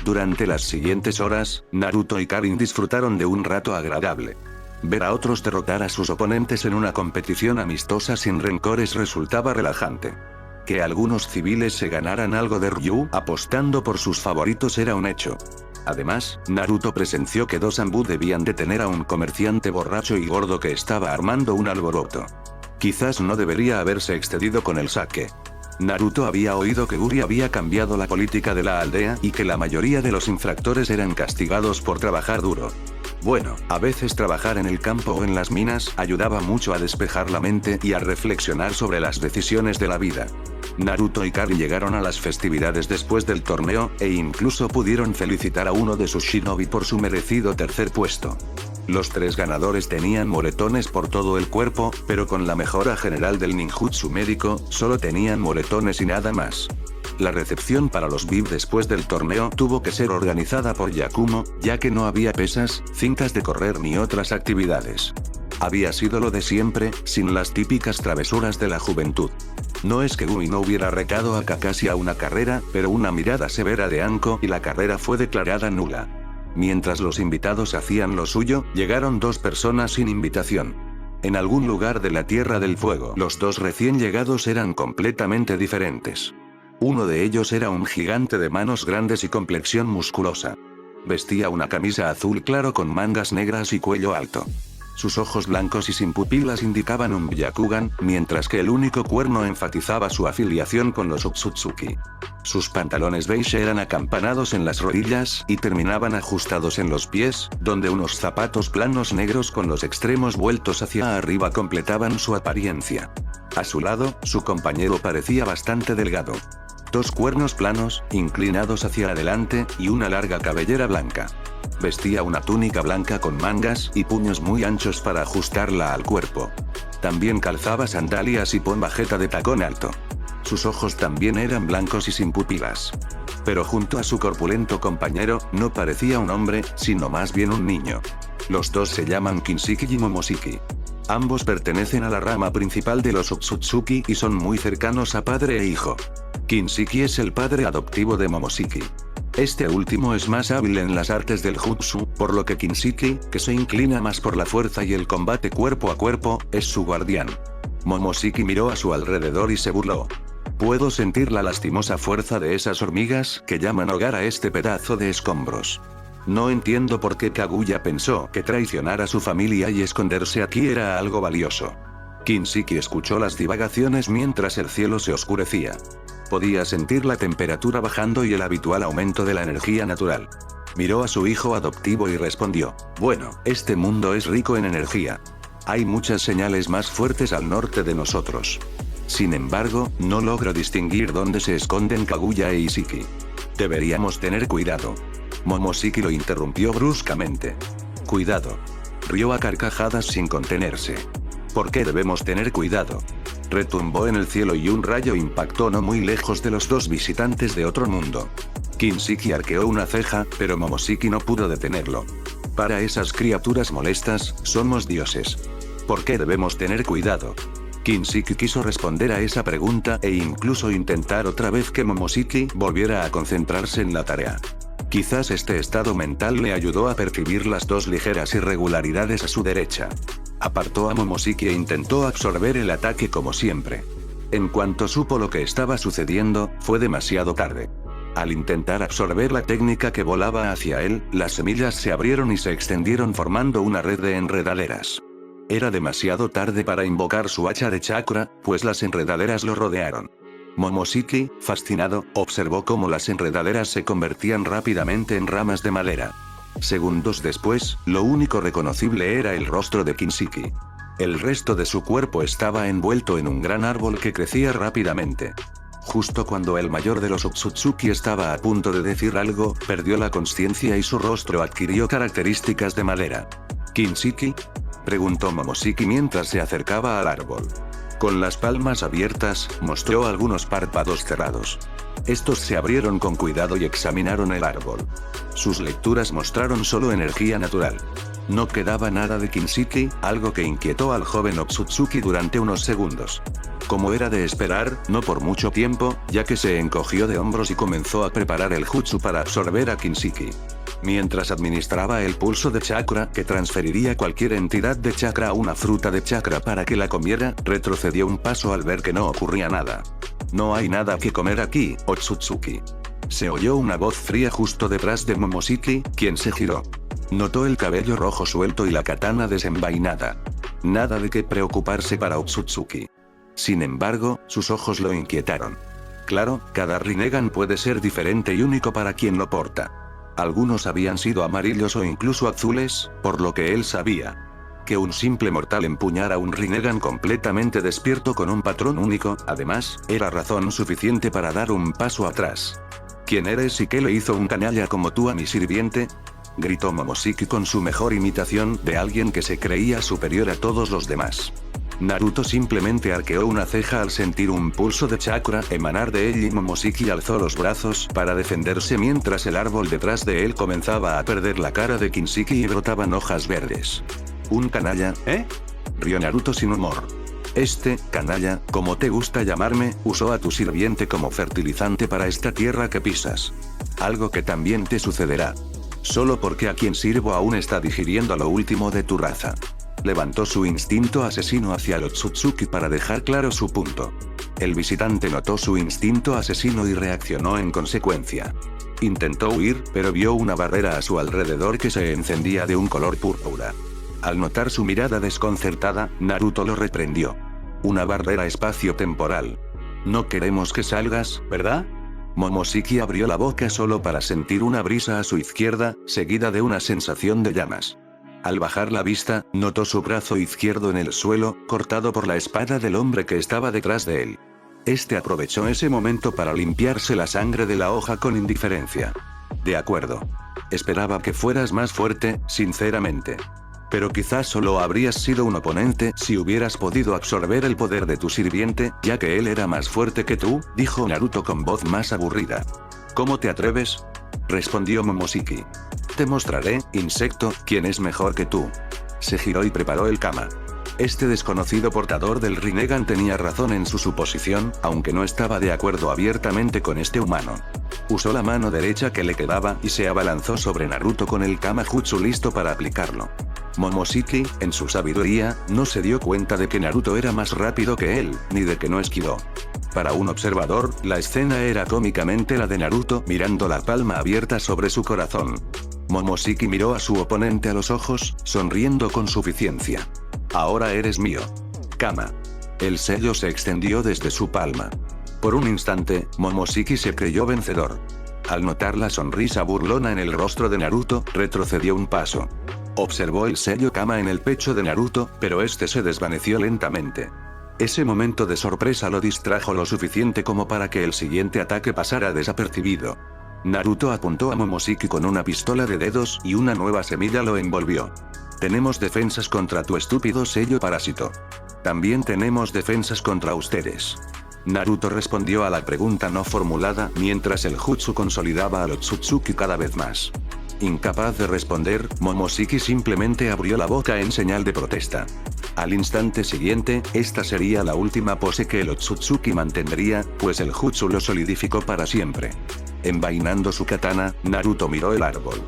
Speaker 1: Durante las siguientes horas, Naruto y Karin disfrutaron de un rato agradable. Ver a otros derrotar a sus oponentes en una competición amistosa sin rencores resultaba relajante. Que algunos civiles se ganaran algo de Ryu apostando por sus favoritos era un hecho. Además, Naruto presenció que dos Anbu debían detener a un comerciante borracho y gordo que estaba armando un alboroto. Quizás no debería haberse excedido con el saque. Naruto había oído que Guri había cambiado la política de la aldea y que la mayoría de los infractores eran castigados por trabajar duro. Bueno, a veces trabajar en el campo o en las minas ayudaba mucho a despejar la mente y a reflexionar sobre las decisiones de la vida. Naruto y Karin llegaron a las festividades después del torneo, e incluso pudieron felicitar a uno de sus shinobi por su merecido tercer puesto. Los tres ganadores tenían moretones por todo el cuerpo, pero con la mejora general del ninjutsu médico, solo tenían moretones y nada más. La recepción para los VIP después del torneo tuvo que ser organizada por Yakumo, ya que no había pesas, cintas de correr ni otras actividades. Había sido lo de siempre, sin las típicas travesuras de la juventud. No es que Gumi no hubiera retado a Kakashi a una carrera, pero una mirada severa de Anko y la carrera fue declarada nula. Mientras los invitados hacían lo suyo, llegaron dos personas sin invitación. En algún lugar de la Tierra del Fuego, los dos recién llegados eran completamente diferentes. Uno de ellos era un gigante de manos grandes y complexión musculosa. Vestía una camisa azul claro con mangas negras y cuello alto. Sus ojos blancos y sin pupilas indicaban un Byakugan, mientras que el único cuerno enfatizaba su afiliación con los Otsutsuki. Sus pantalones beige eran acampanados en las rodillas y terminaban ajustados en los pies, donde unos zapatos planos negros con los extremos vueltos hacia arriba completaban su apariencia. A su lado, su compañero parecía bastante delgado. Dos cuernos planos, inclinados hacia adelante, y una larga cabellera blanca. Vestía una túnica blanca con mangas y puños muy anchos para ajustarla al cuerpo. También calzaba sandalias y bajeta de tacón alto. Sus ojos también eran blancos y sin pupilas. Pero junto a su corpulento compañero, no parecía un hombre, sino más bien un niño. Los dos se llaman Kinshiki y Momoshiki. Ambos pertenecen a la rama principal de los Otsutsuki y son muy cercanos a padre e hijo. Kinshiki es el padre adoptivo de Momoshiki. Este último es más hábil en las artes del jutsu, por lo que Kinshiki, que se inclina más por la fuerza y el combate cuerpo a cuerpo, es su guardián. Momoshiki miró a su alrededor y se burló. Puedo sentir la lastimosa fuerza de esas hormigas que llaman hogar a este pedazo de escombros. No entiendo por qué Kaguya pensó que traicionar a su familia y esconderse aquí era algo valioso. Kinshiki escuchó las divagaciones mientras el cielo se oscurecía. Podía sentir la temperatura bajando y el habitual aumento de la energía natural. Miró a su hijo adoptivo y respondió, bueno, este mundo es rico en energía. Hay muchas señales más fuertes al norte de nosotros. Sin embargo, no logro distinguir dónde se esconden Kaguya e Isiki. Deberíamos tener cuidado. Momoshiki lo interrumpió bruscamente. Cuidado. Rió a carcajadas sin contenerse. ¿Por qué debemos tener cuidado? Retumbó en el cielo y un rayo impactó no muy lejos de los dos visitantes de otro mundo. Kinshiki arqueó una ceja, pero Momoshiki no pudo detenerlo. Para esas criaturas molestas, somos dioses. ¿Por qué debemos tener cuidado? Kinshiki quiso responder a esa pregunta e incluso intentar otra vez que Momoshiki volviera a concentrarse en la tarea. Quizás este estado mental le ayudó a percibir las dos ligeras irregularidades a su derecha. Apartó a Momoshiki e intentó absorber el ataque como siempre. En cuanto supo lo que estaba sucediendo, fue demasiado tarde. Al intentar absorber la técnica que volaba hacia él, las semillas se abrieron y se extendieron formando una red de enredaderas. Era demasiado tarde para invocar su hacha de chakra, pues las enredaderas lo rodearon. Momoshiki, fascinado, observó cómo las enredaderas se convertían rápidamente en ramas de madera. Segundos después, lo único reconocible era el rostro de Kinshiki. El resto de su cuerpo estaba envuelto en un gran árbol que crecía rápidamente. Justo cuando el mayor de los Otsutsuki estaba a punto de decir algo, perdió la consciencia y su rostro adquirió características de madera. ¿Kinshiki?, preguntó Momoshiki mientras se acercaba al árbol. Con las palmas abiertas, mostró algunos párpados cerrados. Estos se abrieron con cuidado y examinaron el árbol. Sus lecturas mostraron solo energía natural. No quedaba nada de Kinshiki, algo que inquietó al joven Otsutsuki durante unos segundos. Como era de esperar, no por mucho tiempo, ya que se encogió de hombros y comenzó a preparar el jutsu para absorber a Kinshiki. Mientras administraba el pulso de chakra que transferiría cualquier entidad de chakra a una fruta de chakra para que la comiera, retrocedió un paso al ver que no ocurría nada. No hay nada que comer aquí, Otsutsuki. Se oyó una voz fría justo detrás de Momoshiki, quien se giró. Notó el cabello rojo suelto y la katana desenvainada. Nada de qué preocuparse para Otsutsuki. Sin embargo, sus ojos lo inquietaron. Claro, cada Rinnegan puede ser diferente y único para quien lo porta. Algunos habían sido amarillos o incluso azules, por lo que él sabía. Que un simple mortal empuñara un Rinnegan completamente despierto con un patrón único, además, era razón suficiente para dar un paso atrás. ¿Quién eres y qué le hizo un canalla como tú a mi sirviente?, gritó Momoshiki con su mejor imitación de alguien que se creía superior a todos los demás. Naruto simplemente arqueó una ceja al sentir un pulso de chakra emanar de él y Momoshiki alzó los brazos para defenderse mientras el árbol detrás de él comenzaba a perder la cara de Kinshiki y brotaban hojas verdes. ¿Un canalla, eh?, rió Naruto sin humor. Este, canalla, como te gusta llamarme, usó a tu sirviente como fertilizante para esta tierra que pisas. Algo que también te sucederá. Solo porque a quien sirvo aún está digiriendo lo último de tu raza. Levantó su instinto asesino hacia el Otsutsuki para dejar claro su punto. El visitante notó su instinto asesino y reaccionó en consecuencia. Intentó huir, pero vio una barrera a su alrededor que se encendía de un color púrpura. Al notar su mirada desconcertada, Naruto lo reprendió. Una barrera espacio-temporal. No queremos que salgas, ¿verdad? Momoshiki abrió la boca solo para sentir una brisa a su izquierda, seguida de una sensación de llamas. Al bajar la vista, notó su brazo izquierdo en el suelo, cortado por la espada del hombre que estaba detrás de él. Este aprovechó ese momento para limpiarse la sangre de la hoja con indiferencia. De acuerdo. Esperaba que fueras más fuerte, sinceramente. Pero quizás solo habrías sido un oponente si hubieras podido absorber el poder de tu sirviente, ya que él era más fuerte que tú, dijo Naruto con voz más aburrida. ¿Cómo te atreves?, respondió Momoshiki. Te mostraré, insecto, quién es mejor que tú. Se giró y preparó el kama. Este desconocido portador del Rinnegan tenía razón en su suposición, aunque no estaba de acuerdo abiertamente con este humano. Usó la mano derecha que le quedaba y se abalanzó sobre Naruto con el Kama Jutsu listo para aplicarlo. Momoshiki, en su sabiduría, no se dio cuenta de que Naruto era más rápido que él, ni de que no esquivó. Para un observador, la escena era cómicamente la de Naruto mirando la palma abierta sobre su corazón. Momoshiki miró a su oponente a los ojos, sonriendo con suficiencia. Ahora eres mío. Kama. El sello se extendió desde su palma. Por un instante, Momoshiki se creyó vencedor. Al notar la sonrisa burlona en el rostro de Naruto, retrocedió un paso. Observó el sello Kama en el pecho de Naruto, pero este se desvaneció lentamente. Ese momento de sorpresa lo distrajo lo suficiente como para que el siguiente ataque pasara desapercibido. Naruto apuntó a Momoshiki con una pistola de dedos y una nueva semilla lo envolvió. Tenemos defensas contra tu estúpido sello parásito. También tenemos defensas contra ustedes. Naruto respondió a la pregunta no formulada mientras el jutsu consolidaba al Otsutsuki cada vez más. Incapaz de responder, Momoshiki simplemente abrió la boca en señal de protesta. Al instante siguiente, esta sería la última pose que el Otsutsuki mantendría, pues el jutsu lo solidificó para siempre. Envainando su katana, Naruto miró el árbol.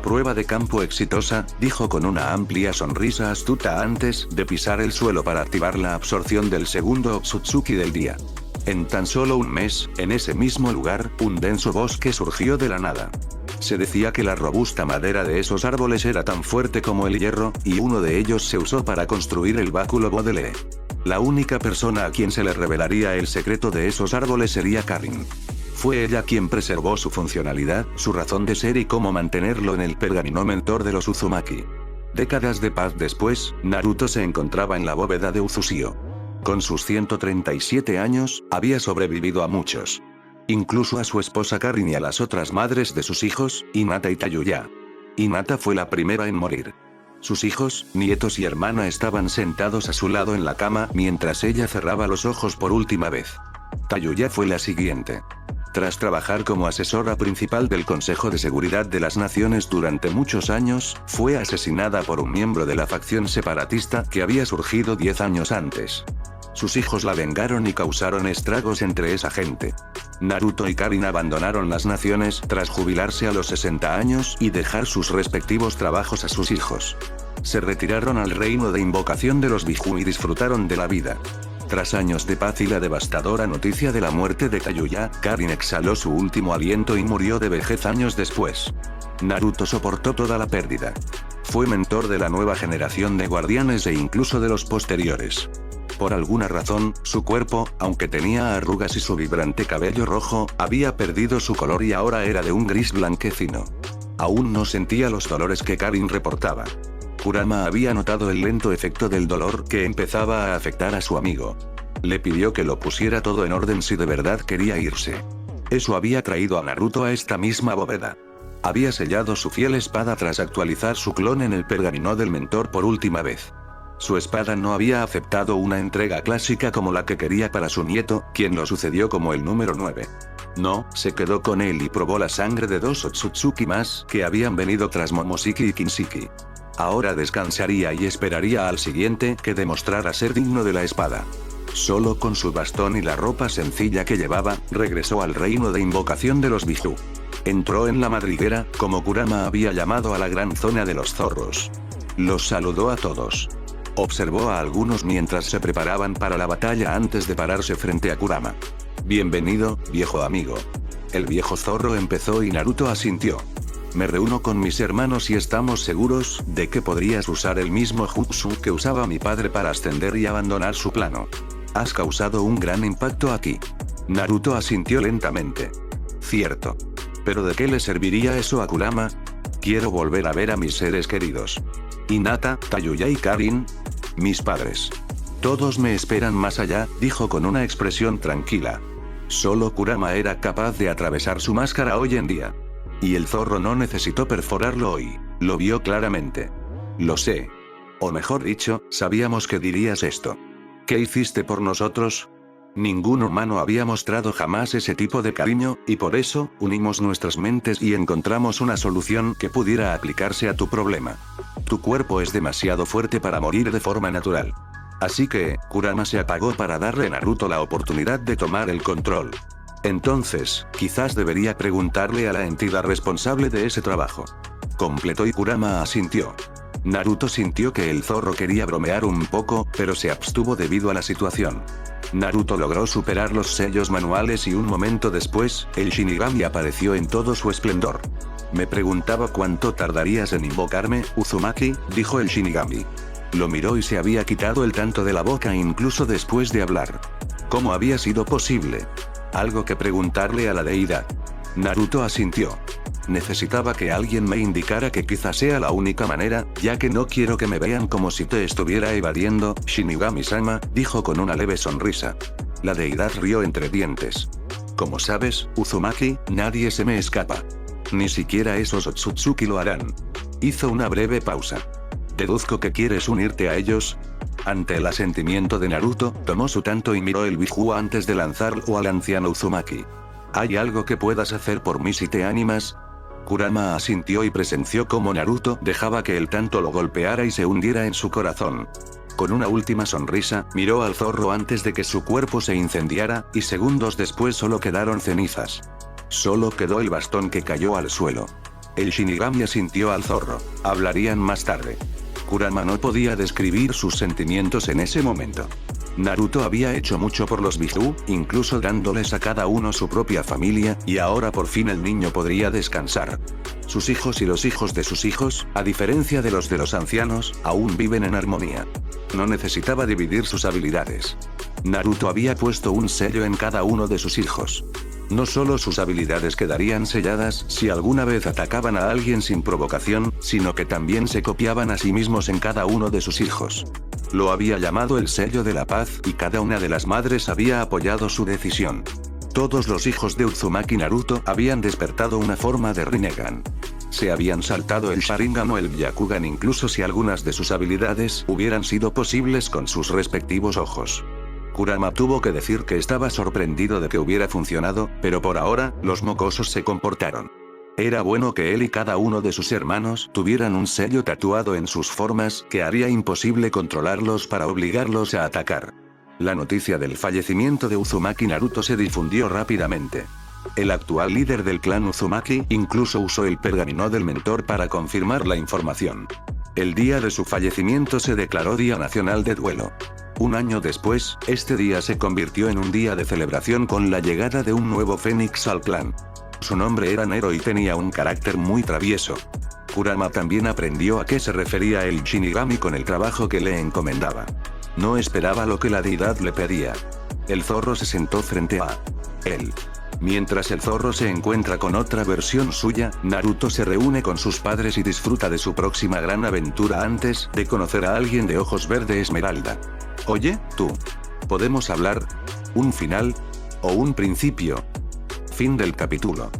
Speaker 1: Prueba de campo exitosa, dijo con una amplia sonrisa astuta antes de pisar el suelo para activar la absorción del segundo Otsutsuki del día. En tan solo un mes, en ese mismo lugar, un denso bosque surgió de la nada. Se decía que la robusta madera de esos árboles era tan fuerte como el hierro, y uno de ellos se usó para construir el báculo Baudelaire. La única persona a quien se le revelaría el secreto de esos árboles sería Karin. Fue ella quien preservó su funcionalidad, su razón de ser y cómo mantenerlo en el pergamino mentor de los Uzumaki. Décadas de paz después, Naruto se encontraba en la bóveda de Uzushio. Con sus 137 años, había sobrevivido a muchos. Incluso a su esposa Karin y a las otras madres de sus hijos, Hinata y Tayuya. Hinata fue la primera en morir. Sus hijos, nietos y hermana estaban sentados a su lado en la cama mientras ella cerraba los ojos por última vez. Tayuya fue la siguiente. Tras trabajar como asesora principal del Consejo de Seguridad de las Naciones durante muchos años, fue asesinada por un miembro de la facción separatista que había surgido 10 años antes. Sus hijos la vengaron y causaron estragos entre esa gente. Naruto y Karin abandonaron las naciones tras jubilarse a los 60 años y dejar sus respectivos trabajos a sus hijos. Se retiraron al reino de invocación de los Biju y disfrutaron de la vida. Tras años de paz y la devastadora noticia de la muerte de Tayuya, Karin exhaló su último aliento y murió de vejez años después. Naruto soportó toda la pérdida. Fue mentor de la nueva generación de guardianes e incluso de los posteriores. Por alguna razón, su cuerpo, aunque tenía arrugas y su vibrante cabello rojo, había perdido su color y ahora era de un gris blanquecino. Aún no sentía los dolores que Karin reportaba. Kurama había notado el lento efecto del dolor que empezaba a afectar a su amigo. Le pidió que lo pusiera todo en orden si de verdad quería irse. Eso había traído a Naruto a esta misma bóveda. Había sellado su fiel espada tras actualizar su clon en el pergamino del mentor por última vez. Su espada no había aceptado una entrega clásica como la que quería para su nieto, quien lo sucedió como el número 9. No, se quedó con él y probó la sangre de 2 Otsutsuki más que habían venido tras Momoshiki y Kinshiki. Ahora descansaría y esperaría al siguiente que demostrara ser digno de la espada. Solo con su bastón y la ropa sencilla que llevaba, regresó al reino de invocación de los Biju. Entró en la madriguera, como Kurama había llamado a la gran zona de los zorros. Los saludó a todos. Observó a algunos mientras se preparaban para la batalla antes de pararse frente a Kurama. Bienvenido, viejo amigo. El viejo zorro empezó y Naruto asintió. Me reúno con mis hermanos y estamos seguros de que podrías usar el mismo jutsu que usaba mi padre para ascender y abandonar su plano. Has causado un gran impacto aquí. Naruto asintió lentamente. Cierto. ¿Pero de qué le serviría eso a Kurama? Quiero volver a ver a mis seres queridos. Hinata, Tayuya y Karin. Mis padres. Todos me esperan más allá, dijo con una expresión tranquila. Solo Kurama era capaz de atravesar su máscara hoy en día. Y el zorro no necesitó perforarlo hoy. Lo vio claramente. Lo sé. O mejor dicho, sabíamos que dirías esto. ¿Qué hiciste por nosotros? Ningún humano había mostrado jamás ese tipo de cariño, y por eso, unimos nuestras mentes y encontramos una solución que pudiera aplicarse a tu problema. Tu cuerpo es demasiado fuerte para morir de forma natural. Así que, Kurama se apagó para darle a Naruto la oportunidad de tomar el control. Entonces, quizás debería preguntarle a la entidad responsable de ese trabajo. Completó y Kurama asintió. Naruto sintió que el zorro quería bromear un poco, pero se abstuvo debido a la situación. Naruto logró superar los sellos manuales y un momento después, el Shinigami apareció en todo su esplendor. Me preguntaba cuánto tardarías en invocarme, Uzumaki, dijo el Shinigami. Lo miró y se había quitado el tanto de la boca incluso después de hablar. ¿Cómo había sido posible? Algo que preguntarle a la deidad. Naruto asintió. Necesitaba que alguien me indicara que quizás sea la única manera, ya que no quiero que me vean como si te estuviera evadiendo, Shinigami-sama, dijo con una leve sonrisa. La deidad rió entre dientes. Como sabes, Uzumaki, nadie se me escapa. Ni siquiera esos Otsutsuki lo harán. Hizo una breve pausa. Deduzco que quieres unirte a ellos. Ante el asentimiento de Naruto, tomó su tanto y miró el Biju antes de lanzarlo al anciano Uzumaki. ¿Hay algo que puedas hacer por mí si te animas? Kurama asintió y presenció cómo Naruto dejaba que el tanto lo golpeara y se hundiera en su corazón. Con una última sonrisa, miró al zorro antes de que su cuerpo se incendiara, y segundos después solo quedaron cenizas. Solo quedó el bastón que cayó al suelo. El Shinigami asintió al zorro. Hablarían más tarde. Kurama no podía describir sus sentimientos en ese momento. Naruto había hecho mucho por los Biju, incluso dándoles a cada uno su propia familia, y ahora por fin el niño podría descansar. Sus hijos y los hijos de sus hijos, a diferencia de los ancianos, aún viven en armonía. No necesitaba dividir sus habilidades. Naruto había puesto un sello en cada uno de sus hijos. No solo sus habilidades quedarían selladas si alguna vez atacaban a alguien sin provocación, sino que también se copiaban a sí mismos en cada uno de sus hijos. Lo había llamado el sello de la paz, y cada una de las madres había apoyado su decisión. Todos los hijos de Uzumaki Naruto habían despertado una forma de Rinnegan. Se habían saltado el Sharingan o el Byakugan incluso si algunas de sus habilidades hubieran sido posibles con sus respectivos ojos. Kurama tuvo que decir que estaba sorprendido de que hubiera funcionado, pero por ahora, los mocosos se comportaron. Era bueno que él y cada uno de sus hermanos tuvieran un sello tatuado en sus formas que haría imposible controlarlos para obligarlos a atacar. La noticia del fallecimiento de Uzumaki Naruto se difundió rápidamente. El actual líder del clan Uzumaki incluso usó el pergamino del mentor para confirmar la información. El día de su fallecimiento se declaró Día Nacional de Duelo. Un año después, este día se convirtió en un día de celebración con la llegada de un nuevo Fénix al clan. Su nombre era Nero y tenía un carácter muy travieso. Kurama también aprendió a qué se refería el Shinigami con el trabajo que le encomendaba. No esperaba lo que la deidad le pedía. El zorro se sentó frente a él. Mientras el zorro se encuentra con otra versión suya, Naruto se reúne con sus padres y disfruta de su próxima gran aventura antes de conocer a alguien de ojos verde esmeralda. Oye, tú. ¿Podemos hablar? ¿Un final? ¿O un principio? Fin del capítulo.